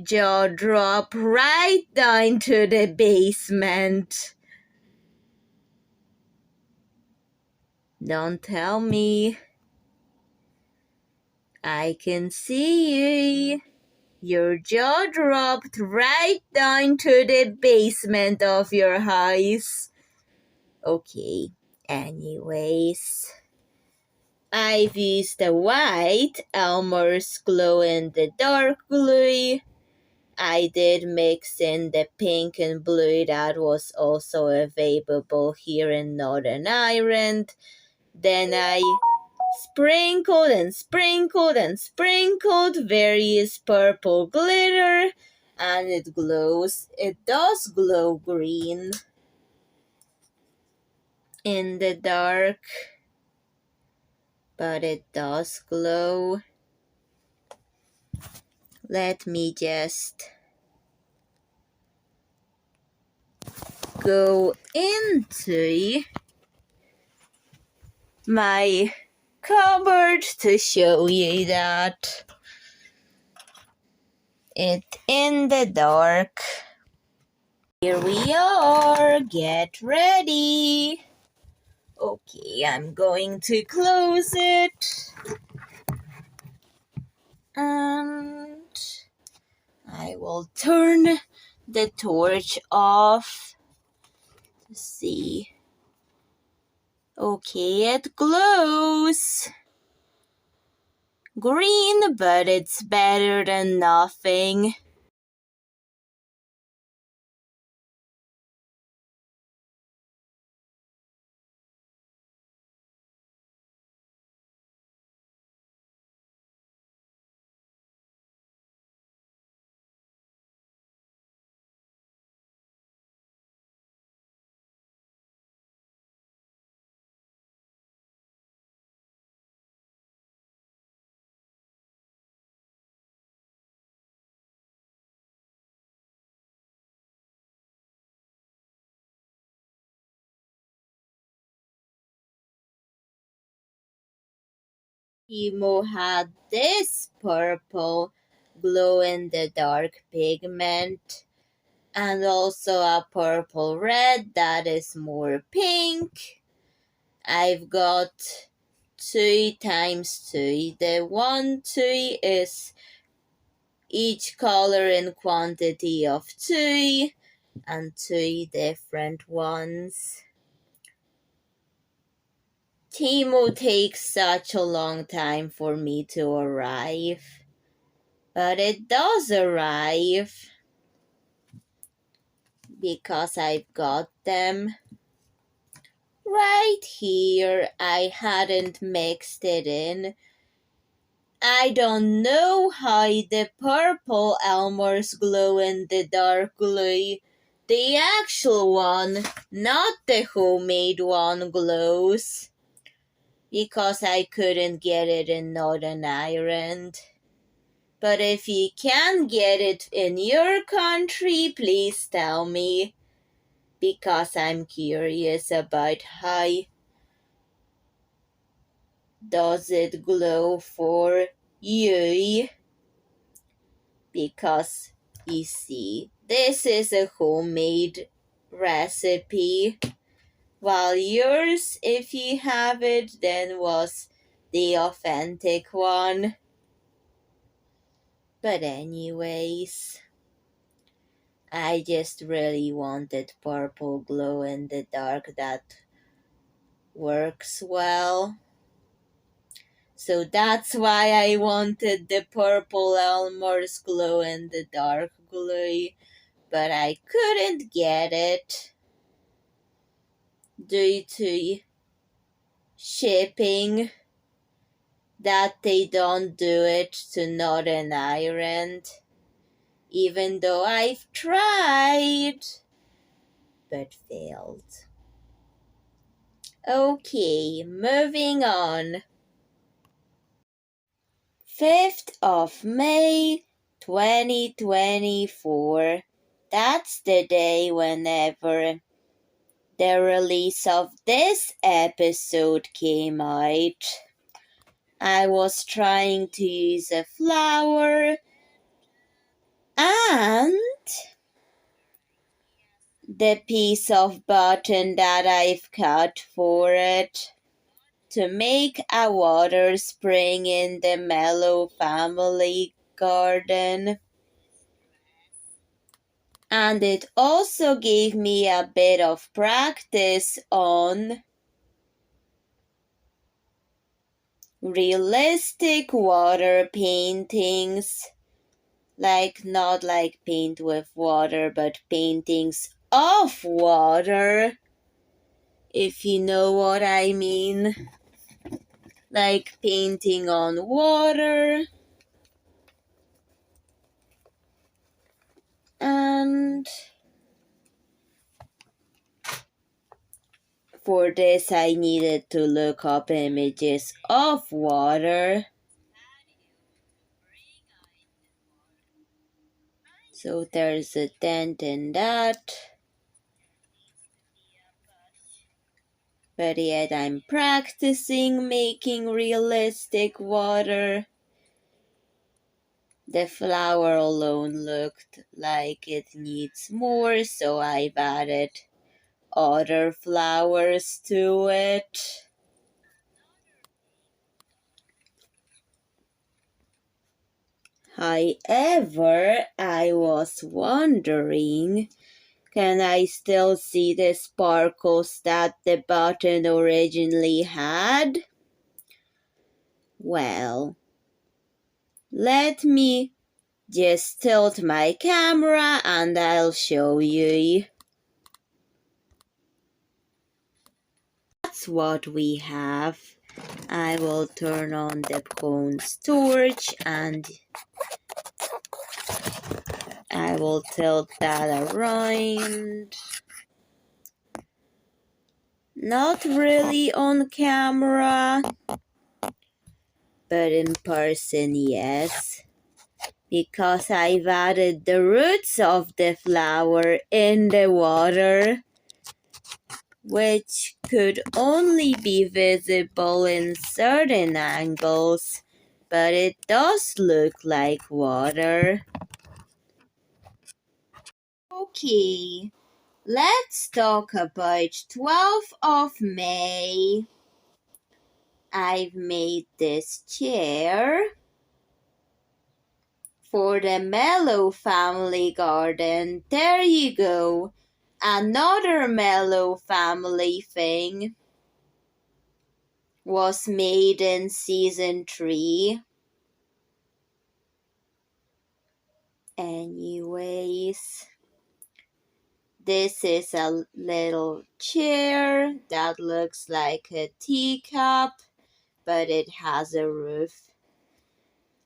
jaw drop right down to the basement. Don't tell me. I can see you. Your jaw dropped right down to the basement of your house. Okay, anyways. I've used the white Elmer's glow-in-the-dark glue. I did mix in the pink and blue that was also available here in Northern Ireland. Then I sprinkled and sprinkled and sprinkled various purple glitter, and it glows. It does glow green in the dark, but it does glow. Let me just go into my cupboard to show you that it in the dark. Here we are, get ready. Okay, I'm going to close it. And I will turn the torch off to see. Okay, it glows green, but it's better than nothing. Timo had this purple glow-in-the-dark pigment and also a purple red that is more pink. I've got 2 times 2. The 1 2 is each color in quantity of 2 and 2 different ones. Timo takes such a long time for me to arrive. But it does arrive because I've got them right here. I hadn't mixed it in. I don't know how the purple Elmer's glow-in-the-dark glue, the actual one, not the homemade one, glows. Because I couldn't get it in Northern Ireland. But if you can get it in your country, please tell me, because I'm curious about how does it glow for you. Because you see, this is a homemade recipe, while yours, if you have it, then was the authentic one. But anyways, I just really wanted purple glow in the dark that works well. So that's why I wanted the purple Elmer's glow in the dark glue, but I couldn't get it due to shipping, that they don't do it to Northern Ireland, even though I've tried, but failed. Okay, moving on. 5th of May, 2024. That's the day whenever the release of this episode came out. I was trying to use a flower and the piece of button that I've cut for it to make a water spring in the Mellow family garden. And it also gave me a bit of practice on realistic water paintings. Like, not like paint with water, but paintings of water, if you know what I mean. Like painting on water. And for this, I needed to look up images of water. So there's a dent in that. But yet I'm practicing making realistic water. The flower alone looked like it needs more, so I've added other flowers to it. However, I was wondering, can I still see the sparkles that the button originally had? Well, let me just tilt my camera and I'll show you. That's what we have. I will turn on the cone's torch and I will tilt that around. Not really on camera, but in person, yes. Because I've added the roots of the flower in the water, which could only be visible in certain angles, but it does look like water. Okay, let's talk about 12th of May. I've made this chair for the Mellow family garden. There you go. Another Mellow family thing was made in season 3. Anyways, this is a little chair that looks like a teacup, but it has a roof.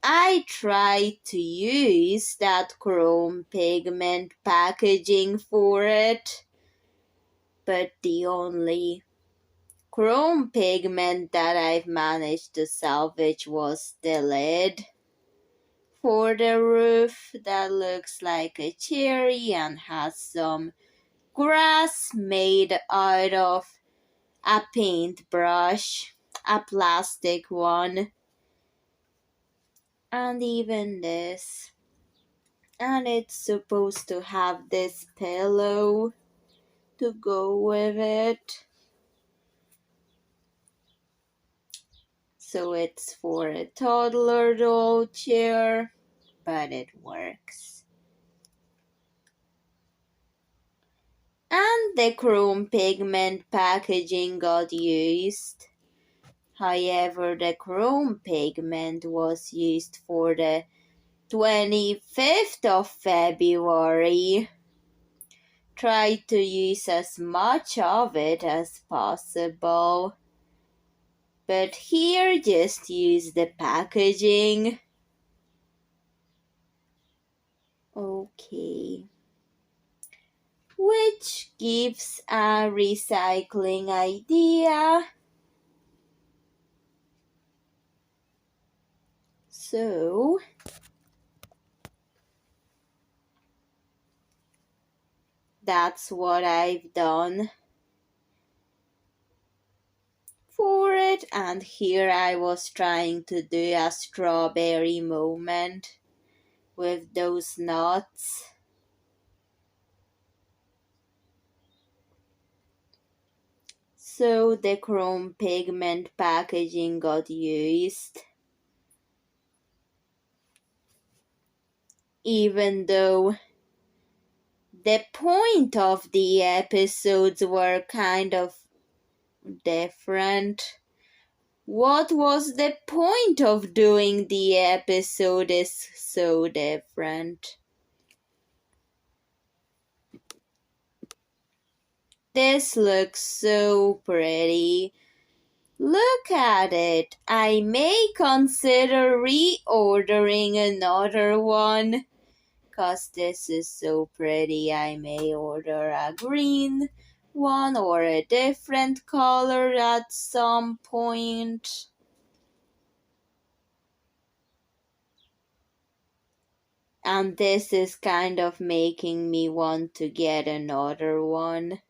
I tried to use that chrome pigment packaging for it, but the only chrome pigment that I've managed to salvage was the lid for the roof that looks like a cherry and has some grass made out of a paintbrush, a plastic one, and even this. And it's supposed to have this pillow to go with it. So it's for a toddler doll chair, but it works. And the chrome pigment packaging got used. However, the chrome pigment was used for the 25th of February. Try to use as much of it as possible. But here, just use the packaging. Okay. Which gives a recycling idea. So, that's what I've done for it, and here I was trying to do a strawberry moment with those nuts. So the chrome pigment packaging got used, even though the point of the episodes were kind of different. What was the point of doing the episode is so different. This looks so pretty. Look at it. I may consider reordering another one. 'Cause this is so pretty, I may order a green one or a different color at some point. And this is kind of making me want to get another one.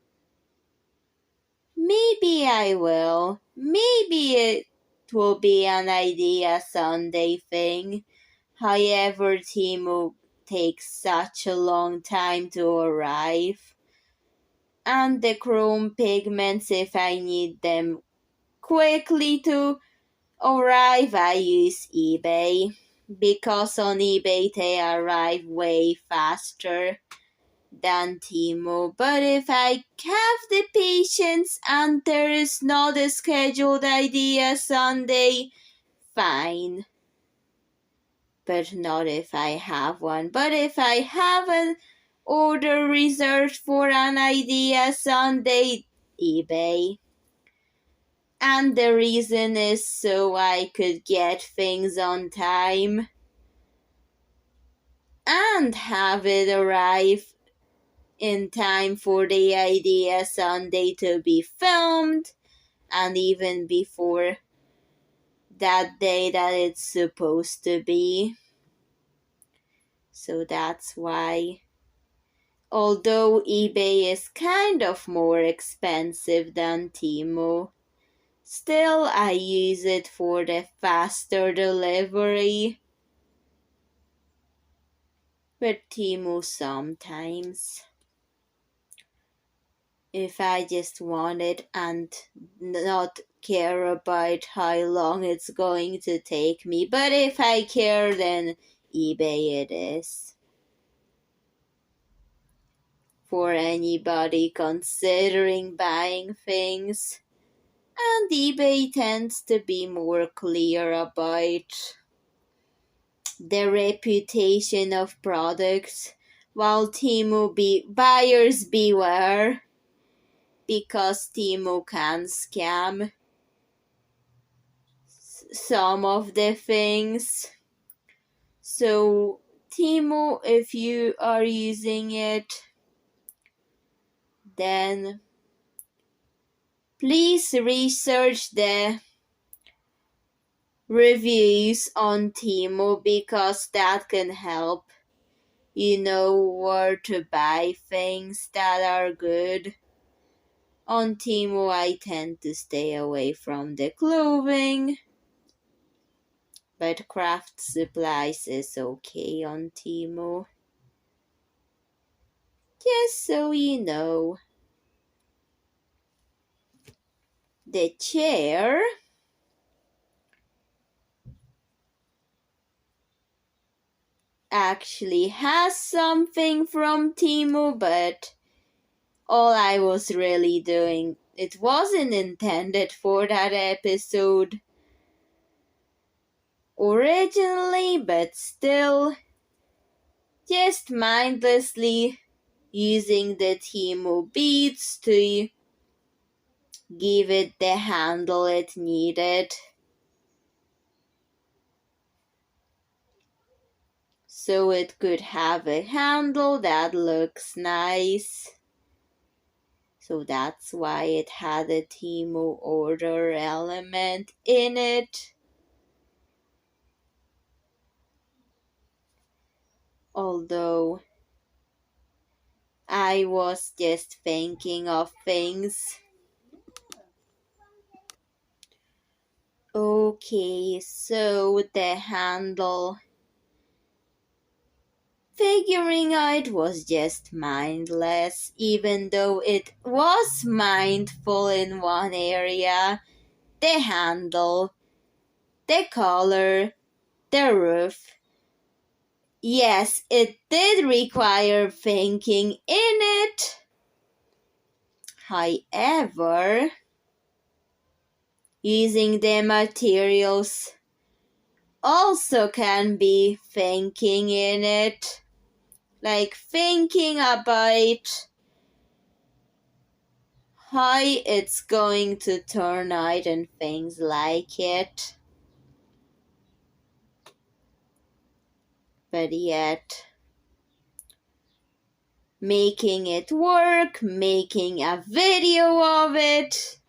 Maybe I will. Maybe it will be an idea Sunday thing. However, Timo takes such a long time to arrive. And the chrome pigments, if I need them quickly to arrive, I use eBay. Because on eBay they arrive way faster than Timo. But if I have the patience and there is not a scheduled idea Sunday, fine. But not if I have one. But if I have an order reserved for an idea Sunday, eBay. And the reason is so I could get things on time and have it arrive in time for the idea Sunday to be filmed, and even before that day that it's supposed to be. So that's why, although eBay is kind of more expensive than Timo, still I use it for the faster delivery. With Timo sometimes, if I just want it and not care about how long it's going to take me. But if I care, then eBay it is. For anybody considering buying things. And eBay tends to be more clear about the reputation of products, while Timo buyers beware, because Timo can scam some of the things. So Timo, if you are using it, then please research the reviews on Timo, because that can help you know where to buy things that are good. On Timo, I tend to stay away from the clothing, but craft supplies is okay on Timo. Just so you know. The chair actually has something from Timo, but all I was really doing, it wasn't intended for that episode originally, but still, just mindlessly using the Timo beads to give it the handle it needed. So it could have a handle that looks nice. So that's why it had a Timo order element in it. Although I was just thinking of things Okay, so the handle. Figuring out was just mindless, even though it was mindful in one area. The handle, the color, the roof. Yes, it did require thinking in it. However, using the materials also can be thinking in it. Like thinking about how it's going to turn out and things like it. But yet, making it work, making a video of it,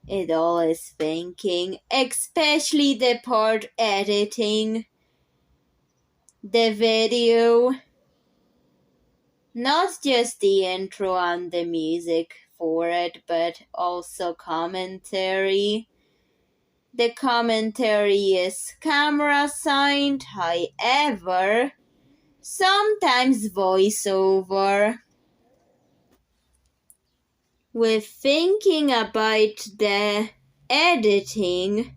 it all is thinking, especially the part editing the video. Not just the intro and the music for it, but also commentary. The commentary is camera sound, however, sometimes voiceover. With thinking about the editing,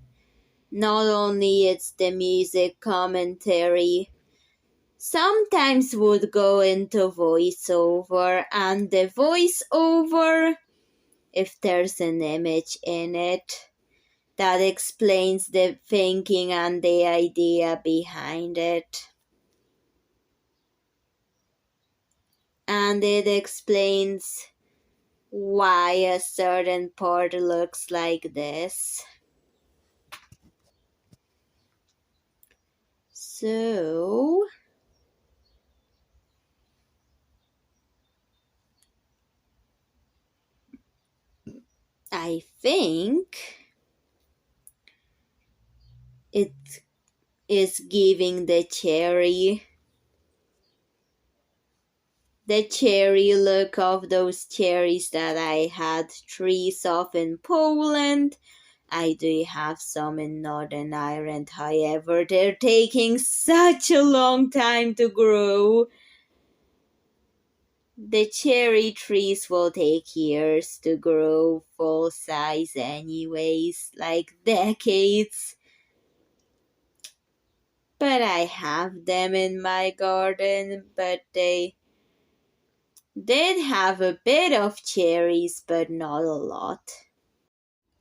not only it's the music commentary, sometimes would go into voiceover, and the voiceover, if there's an image in it, that explains the thinking and the idea behind it. And it explains why a certain part looks like this. So, I think it is giving the cherry look of those cherries that I had trees of in Poland. I do have some in Northern Ireland, however, they're taking such a long time to grow. The cherry trees will take years to grow full size anyways, like decades. But I have them in my garden, but they did have a bit of cherries, but not a lot.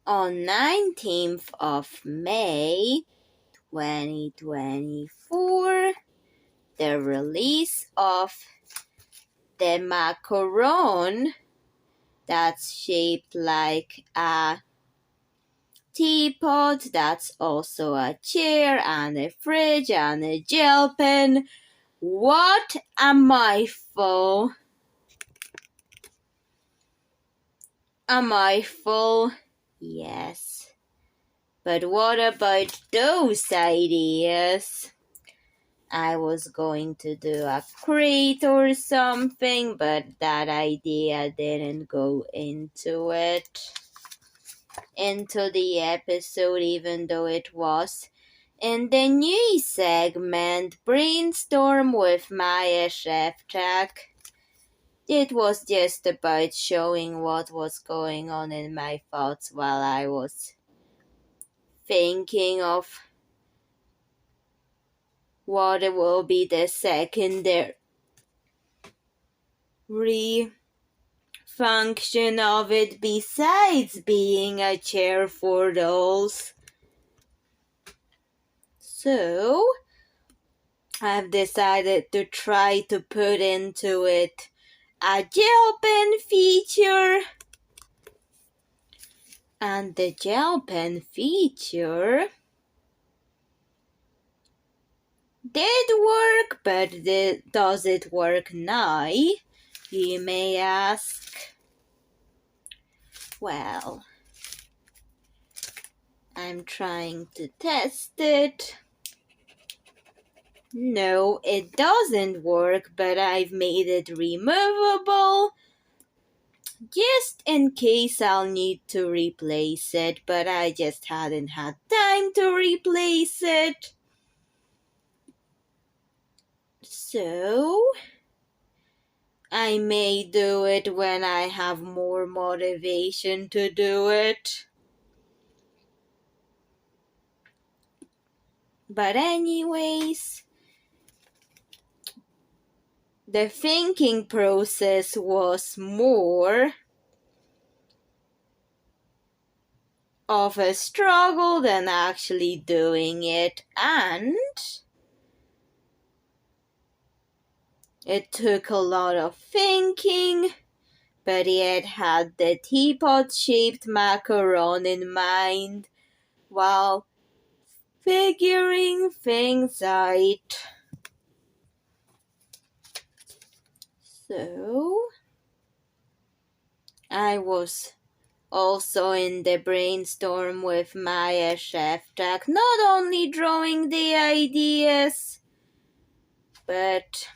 On 19th of May 2024, the release of the macaron that's shaped like a teapot, that's also a chair and a fridge and a gel pen. What a mouthful! A mouthful, yes. But what about those ideas? I was going to do a crate or something, but that idea didn't go into the episode, even though it was in the new segment Brainstorm with Maja Szewczak. It was just about showing what was going on in my thoughts while I was thinking of what will be the secondary function of it besides being a chair for dolls. So, I've decided to try to put into it a gel pen feature. And the gel pen feature did work, but does it work now? You may ask. Well, I'm trying to test it. No, it doesn't work, but I've made it removable. just in case I'll need to replace it, but I just hadn't had time to replace it. So, I may do it when I have more motivation to do it. But anyways, the thinking process was more of a struggle than actually doing it, and it took a lot of thinking, but yet had the teapot-shaped macaron in mind while figuring things out. So, I was also in the brainstorm with Maja Szewczak, not only drawing the ideas, but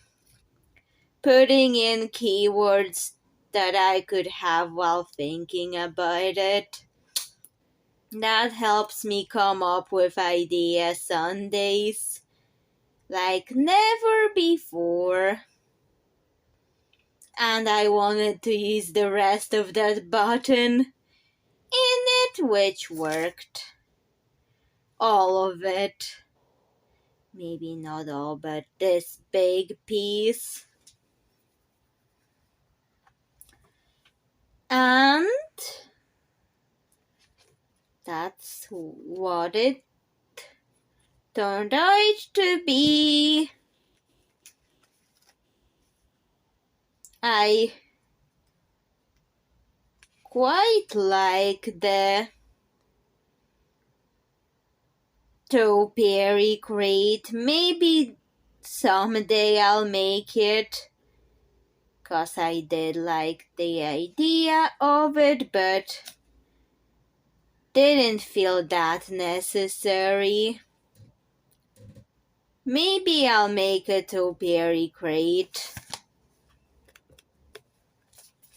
putting in keywords that I could have while thinking about it. That helps me come up with ideas Sundays like never before. And I wanted to use the rest of that button in it, which worked. All of it. Maybe not all, but this big piece. And that's what it turned out to be. I quite like the topiary crate. Maybe someday I'll make it, 'cause I did like the idea of it, but didn't feel that necessary. Maybe I'll make a topiary crate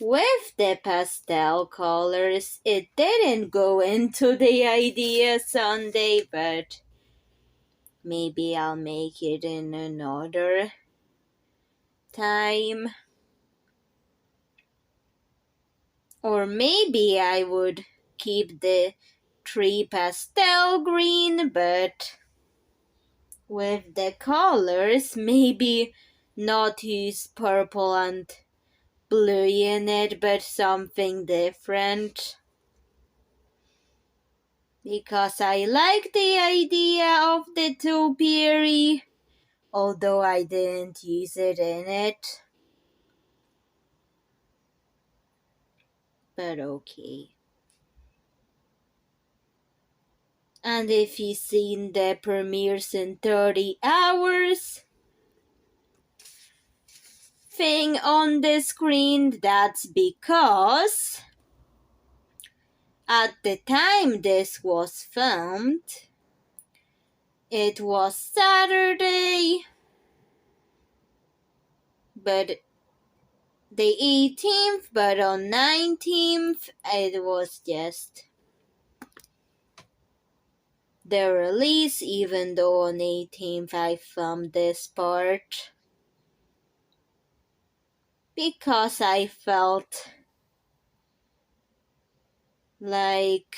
with the pastel colors. It didn't go into the idea Sunday, but maybe I'll make it in another time. Or maybe I would keep the tree pastel green, but with the colors, maybe not use purple and blue in it, but something different. Because I like the idea of the topiary, although I didn't use it in it. But okay. And if you've seen the premieres in 30 hours thing on the screen, that's because at the time this was filmed, it was Saturday, but the 18th, but on 19th, it was just the release, even though on 18th I filmed this part. Because I felt like,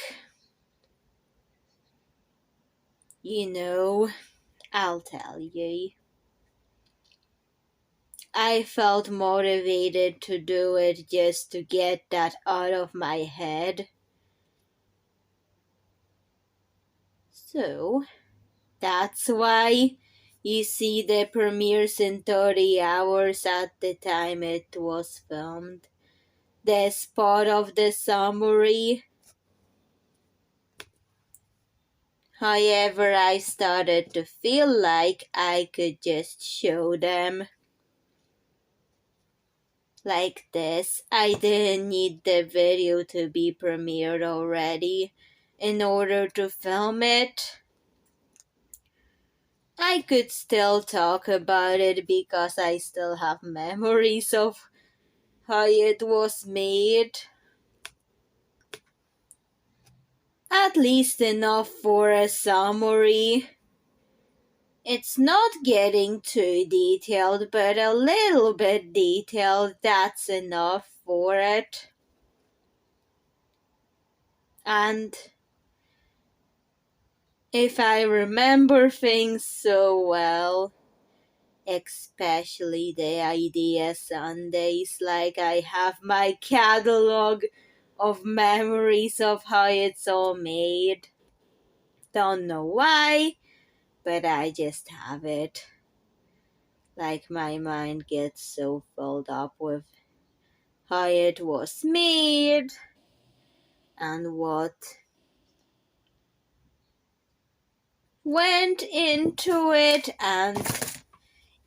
I'll tell you. I felt motivated to do it just to get that out of my head. So, that's why you see the premieres in 30 hours at the time it was filmed. The spot of the summary. However, I started to feel like I could just show them. Like this. I didn't need the video to be premiered already in order to film it. I could still talk about it because I still have memories of how it was made. At least enough for a summary. It's not getting too detailed, but a little bit detailed, that's enough for it. And if I remember things so well, especially the idea Sundays, like I have my catalog of memories of how it's all made. Don't know why, but I just have it. Like my mind gets so filled up with how it was made and what went into it, and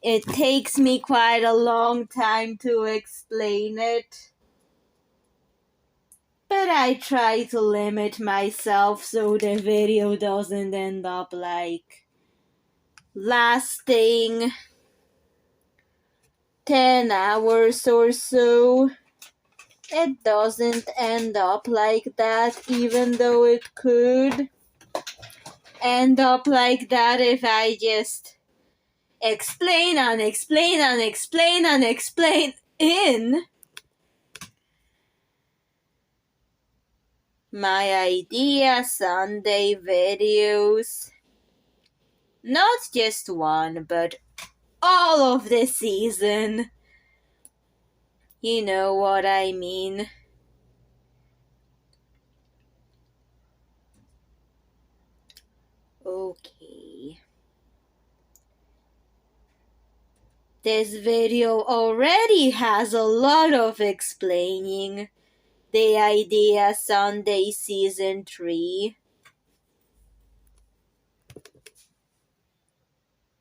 it takes me quite a long time to explain it. But I try to limit myself so the video doesn't end up like lasting 10 hours or so. It doesn't end up like that, even though it could end up like that if I just explain and explain and explain and explain in my idea Sunday videos. Not just one, but all of the season. You know what I mean. Okay. This video already has a lot of explaining the idea Sunday Season 3.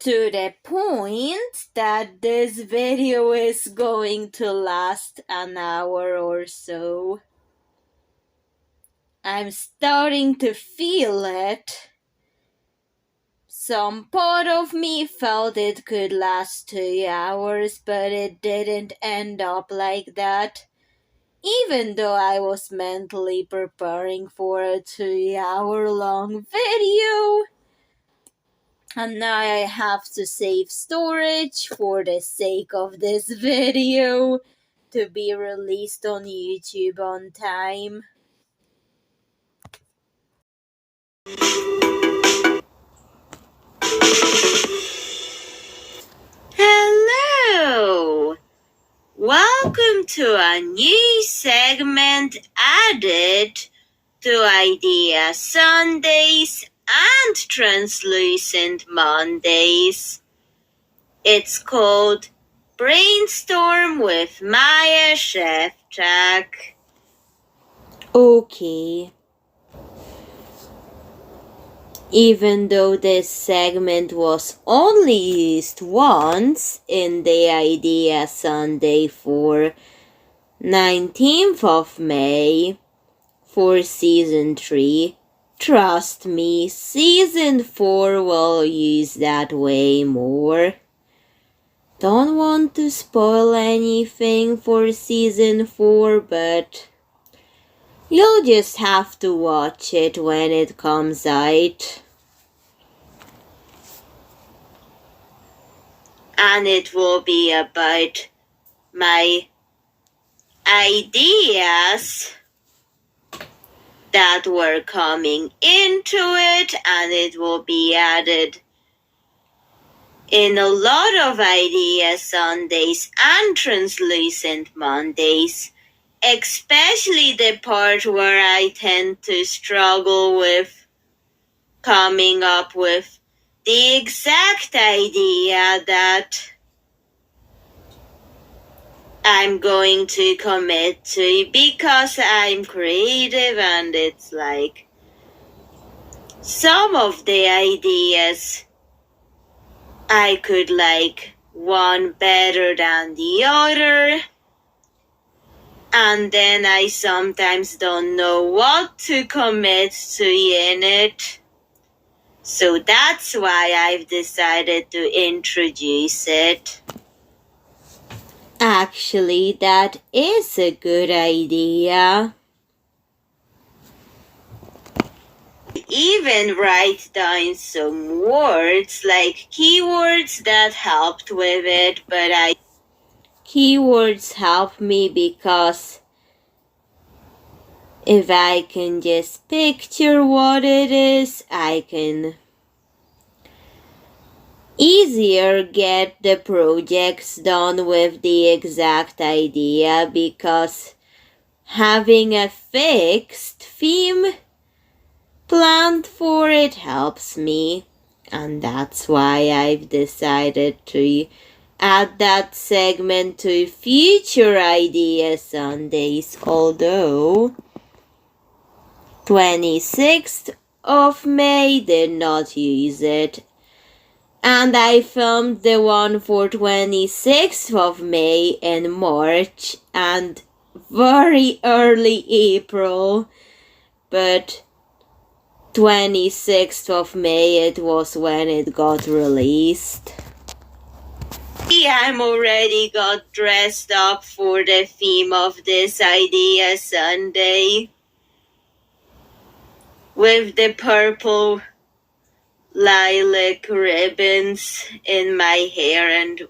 To the point that this video is going to last an hour or so. I'm starting to feel it. Some part of me felt it could last 2 hours, but it didn't end up like that. Even though I was mentally preparing for a 2-hour-long video. And now I have to save storage for the sake of this video to be released on YouTube on time. Hello! Welcome to a new segment added to Idea Sundays and Translucent Mondays. It's called Brainstorm with Maja Szewczak. Okay. Even though this segment was only used once in the Idea Sunday for 19th of May for Season 3, trust me, Season 4 will use that way more. Don't want to spoil anything for Season 4, but you'll just have to watch it when it comes out. And it will be about my ideas that were coming into it, and it will be added in a lot of Idea Sundays and Translucent Mondays. Especially the part where I tend to struggle with coming up with the exact idea that I'm going to commit to, because I'm creative and it's like some of the ideas I could like one better than the other. And then I sometimes don't know what to commit to in it. So that's why I've decided to introduce it. Actually, that is a good idea. Even write down some words like keywords that helped with it, but keywords help me because if I can just picture what it is, I can easier get the projects done with the exact idea, because having a fixed theme planned for it helps me. And that's why I've decided to add that segment to future Idea Sundays, although 26th of May did not use it. And I filmed the one for 26th of May in March and very early April. But 26th of May it was when it got released. I'm already got dressed up for the theme of this Idea Sunday with the purple lilac ribbons in my hair and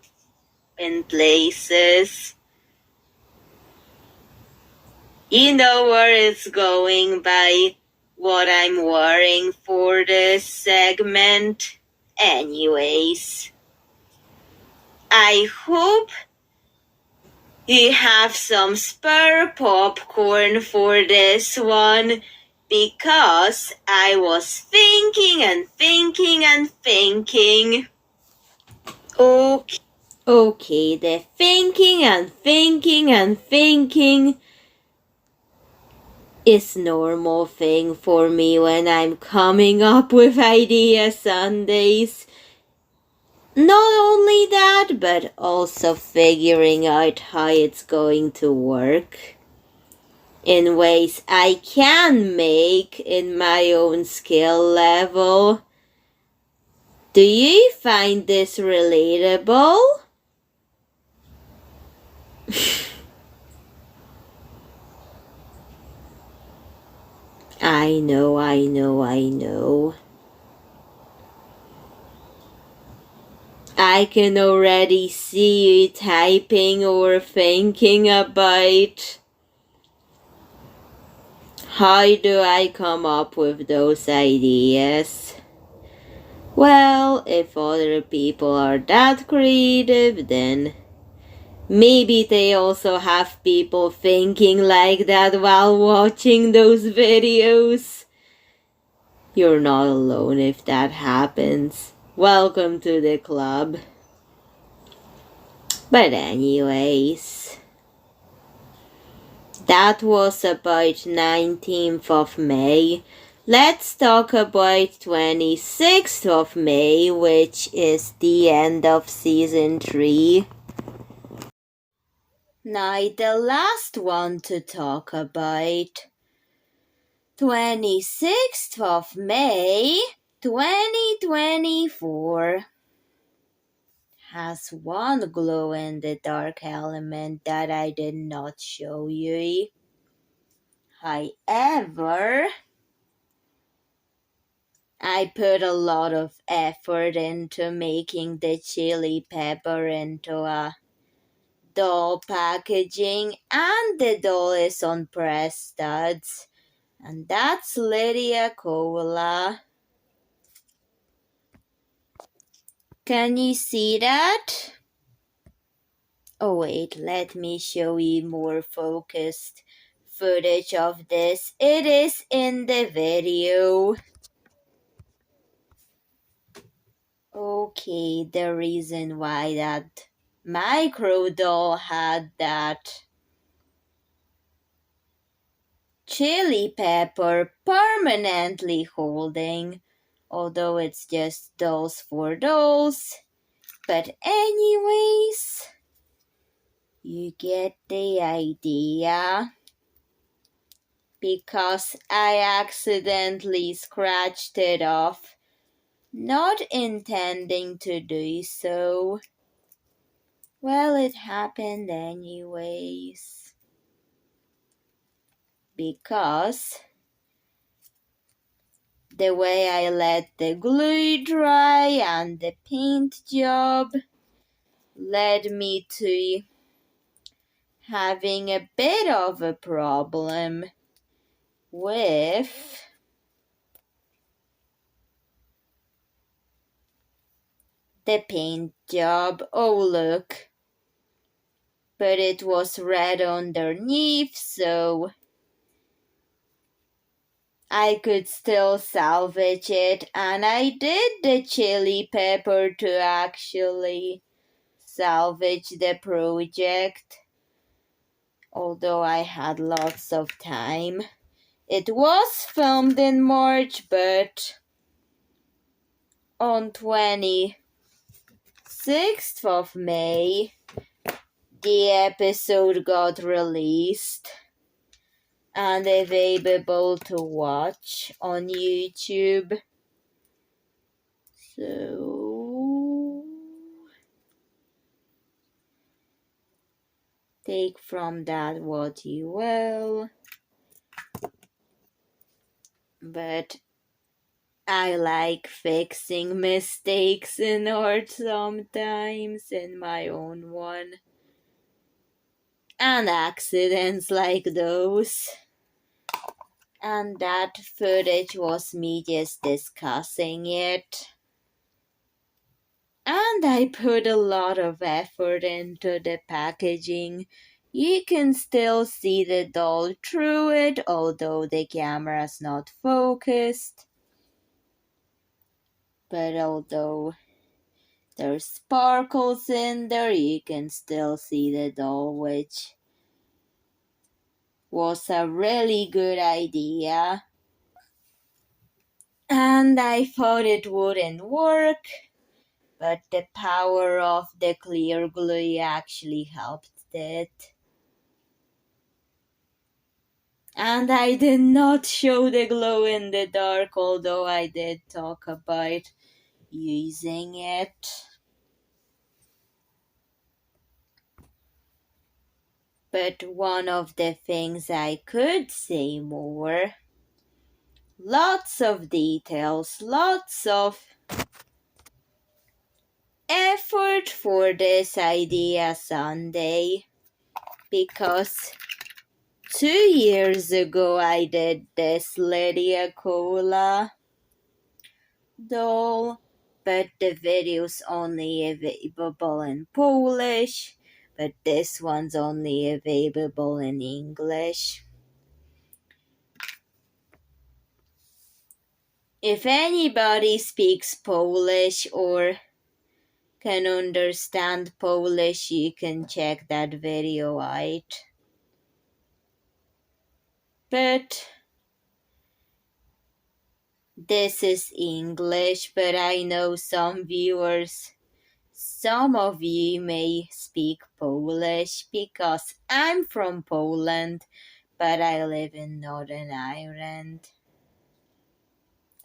in places. You know where it's going by what I'm wearing for this segment. Anyways, I hope you have some spare popcorn for this one, because I was thinking and thinking and thinking. Okay, the thinking and thinking and thinking is normal thing for me when I'm coming up with Idea Sundays. Not only that, but also figuring out how it's going to work in ways I can make in my own skill level. Do you find this relatable? I know. I can already see you typing or thinking about how do I come up with those ideas. Well, if other people are that creative, then maybe they also have people thinking like that while watching those videos. You're not alone if that happens. Welcome to the club. But anyways, that was about 19th of May. Let's talk about 26th of May, which is the end of season 3. Now the last one to talk about. 26th of May, 2024 has one glow-in-the-dark element that I did not show you. However, I put a lot of effort into making the chili pepper into a doll packaging, and the doll is on press studs, and that's Lydia Cola. Can you see that? Oh wait, let me show you more focused footage of this. It is in the video. Okay, the reason why that micro doll had that chili pepper permanently holding, although it's just dolls for dolls. But anyways, you get the idea. Because I accidentally scratched it off, not intending to do so. Well, it happened anyways. Because the way I let the glue dry and the paint job led me to having a bit of a problem with the paint job. Oh, look. But it was red underneath, so I could still salvage it, and I did the chili pepper to actually salvage the project, although I had lots of time. It was filmed in March, but on 26th of May, the episode got released and available to watch on YouTube. So take from that what you will. But I like fixing mistakes in art sometimes, in my own one. And accidents like those. And that footage was me just discussing it. And I put a lot of effort into the packaging. You can still see the doll through it, although the camera's not focused. But although there's sparkles in there, you can still see the doll, which was a really good idea. And I thought it wouldn't work, but the power of the clear glue actually helped it. And I did not show the glow in the dark, although I did talk about using it. But one of the things I could say more, lots of details, lots of effort for this idea Sunday, because 2 years ago I did this Lydia Cola doll, but the video's only available in Polish, but this one's only available in English. If anybody speaks Polish or can understand Polish, you can check that video out. But this is English, but I know some viewers, some of you may speak Polish because I'm from Poland, but I live in Northern Ireland.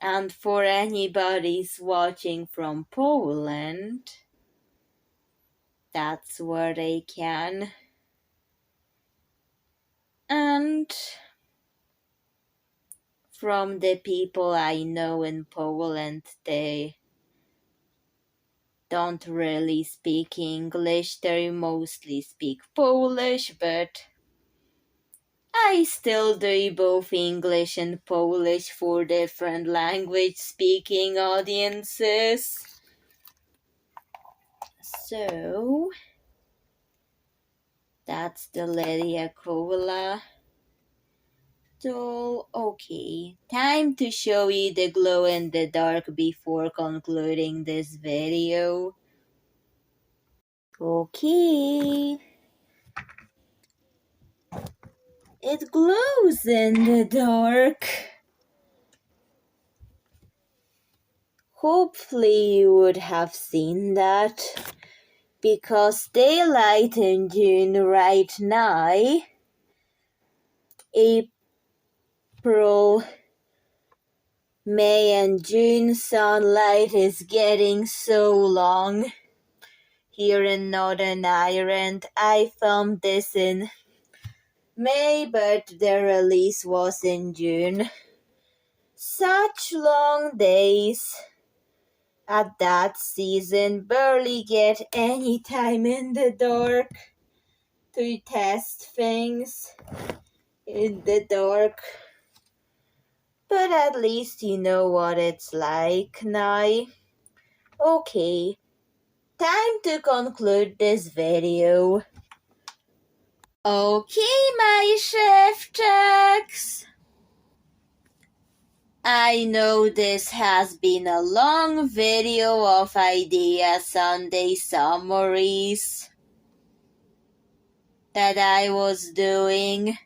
And for anybody's watching from Poland, that's where they can. And from the people I know in Poland, they don't really speak English. They mostly speak Polish, but I still do both English and Polish for different language speaking audiences. So that's the Lydia Cola doll. Okay, time to show you the glow in the dark before concluding this video. Okay. It glows in the dark. Hopefully you would have seen that, because daylight in June right now, April, May and June sunlight is getting so long. here in Northern Ireland. I filmed this in May, but the release was in June. Such long days at that season, barely get any time in the dark to test things in the dark. But at least you know what it's like now. Okay, time to conclude this video. Okay, my Szewczaks. I know this has been a long video of Idea Sunday summaries that I was doing.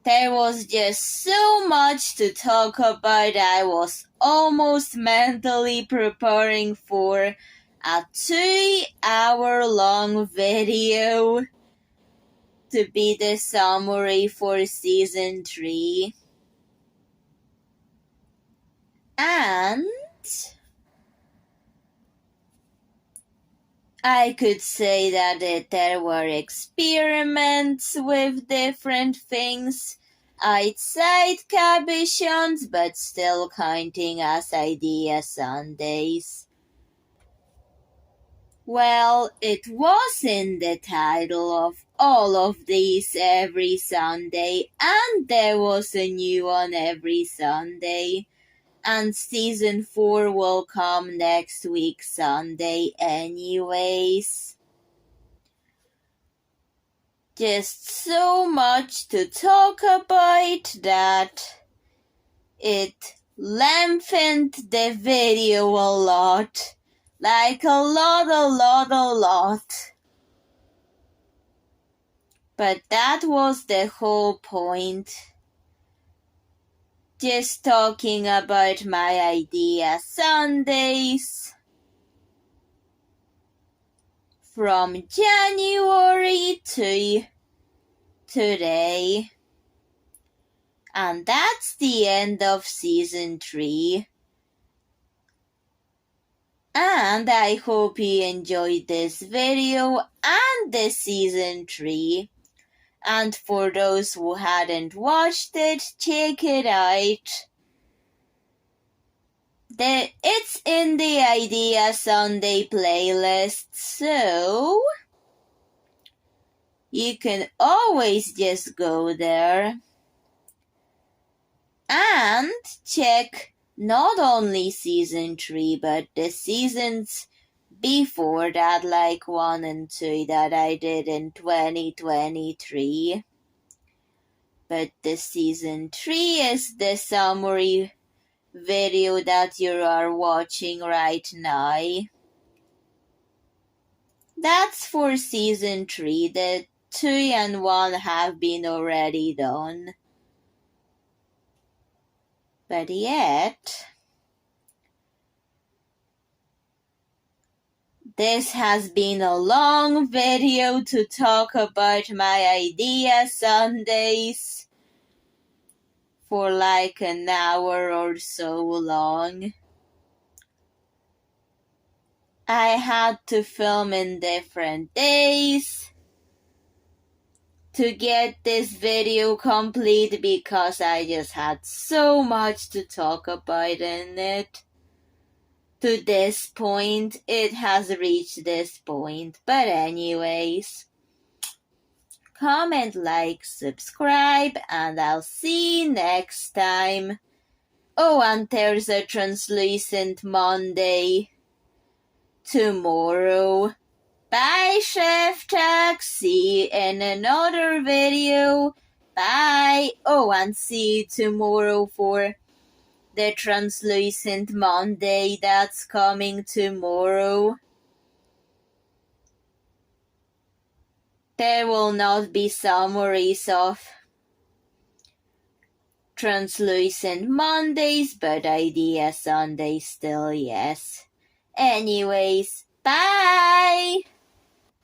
There was just so much to talk about. I was almost mentally preparing for a 2-hour-long video to be the summary for season 3. And I could say that there were experiments with different things outside Cabochons, but still counting as Idea Sundays. Well, it was in the title of all of these every Sunday, and there was a new one every Sunday. And season 4 will come next week Sunday anyways. Just so much to talk about that it lengthened the video a lot. Like a lot. But that was the whole point. Just talking about my Idea Sundays from January to today. And that's the end of season 3. And I hope you enjoyed this video and the season 3. And for those who hadn't watched it, check it out. It's in the Idea Sunday playlist, so you can always just go there and check not only season 3, but the seasons before that, like 1 and 2 that I did in 2023. But the season 3 is the summary video that you are watching right now. That's for season 3. The 2 and 1 have been already done. But yet, this has been a long video to talk about my Idea Sundays for like an hour or so long. I had to film in different days to get this video complete because I just had so much to talk about in it. To this point, it has reached this point. But anyways, comment, like, subscribe, and I'll see you next time. Oh, and there's a translucent Monday tomorrow. Bye, Szewczak. See you in another video. Bye. Oh, and see you tomorrow for the translucent Monday that's coming tomorrow. There will not be summaries of translucent Mondays, but Idea Sundays still, yes. Anyways, bye!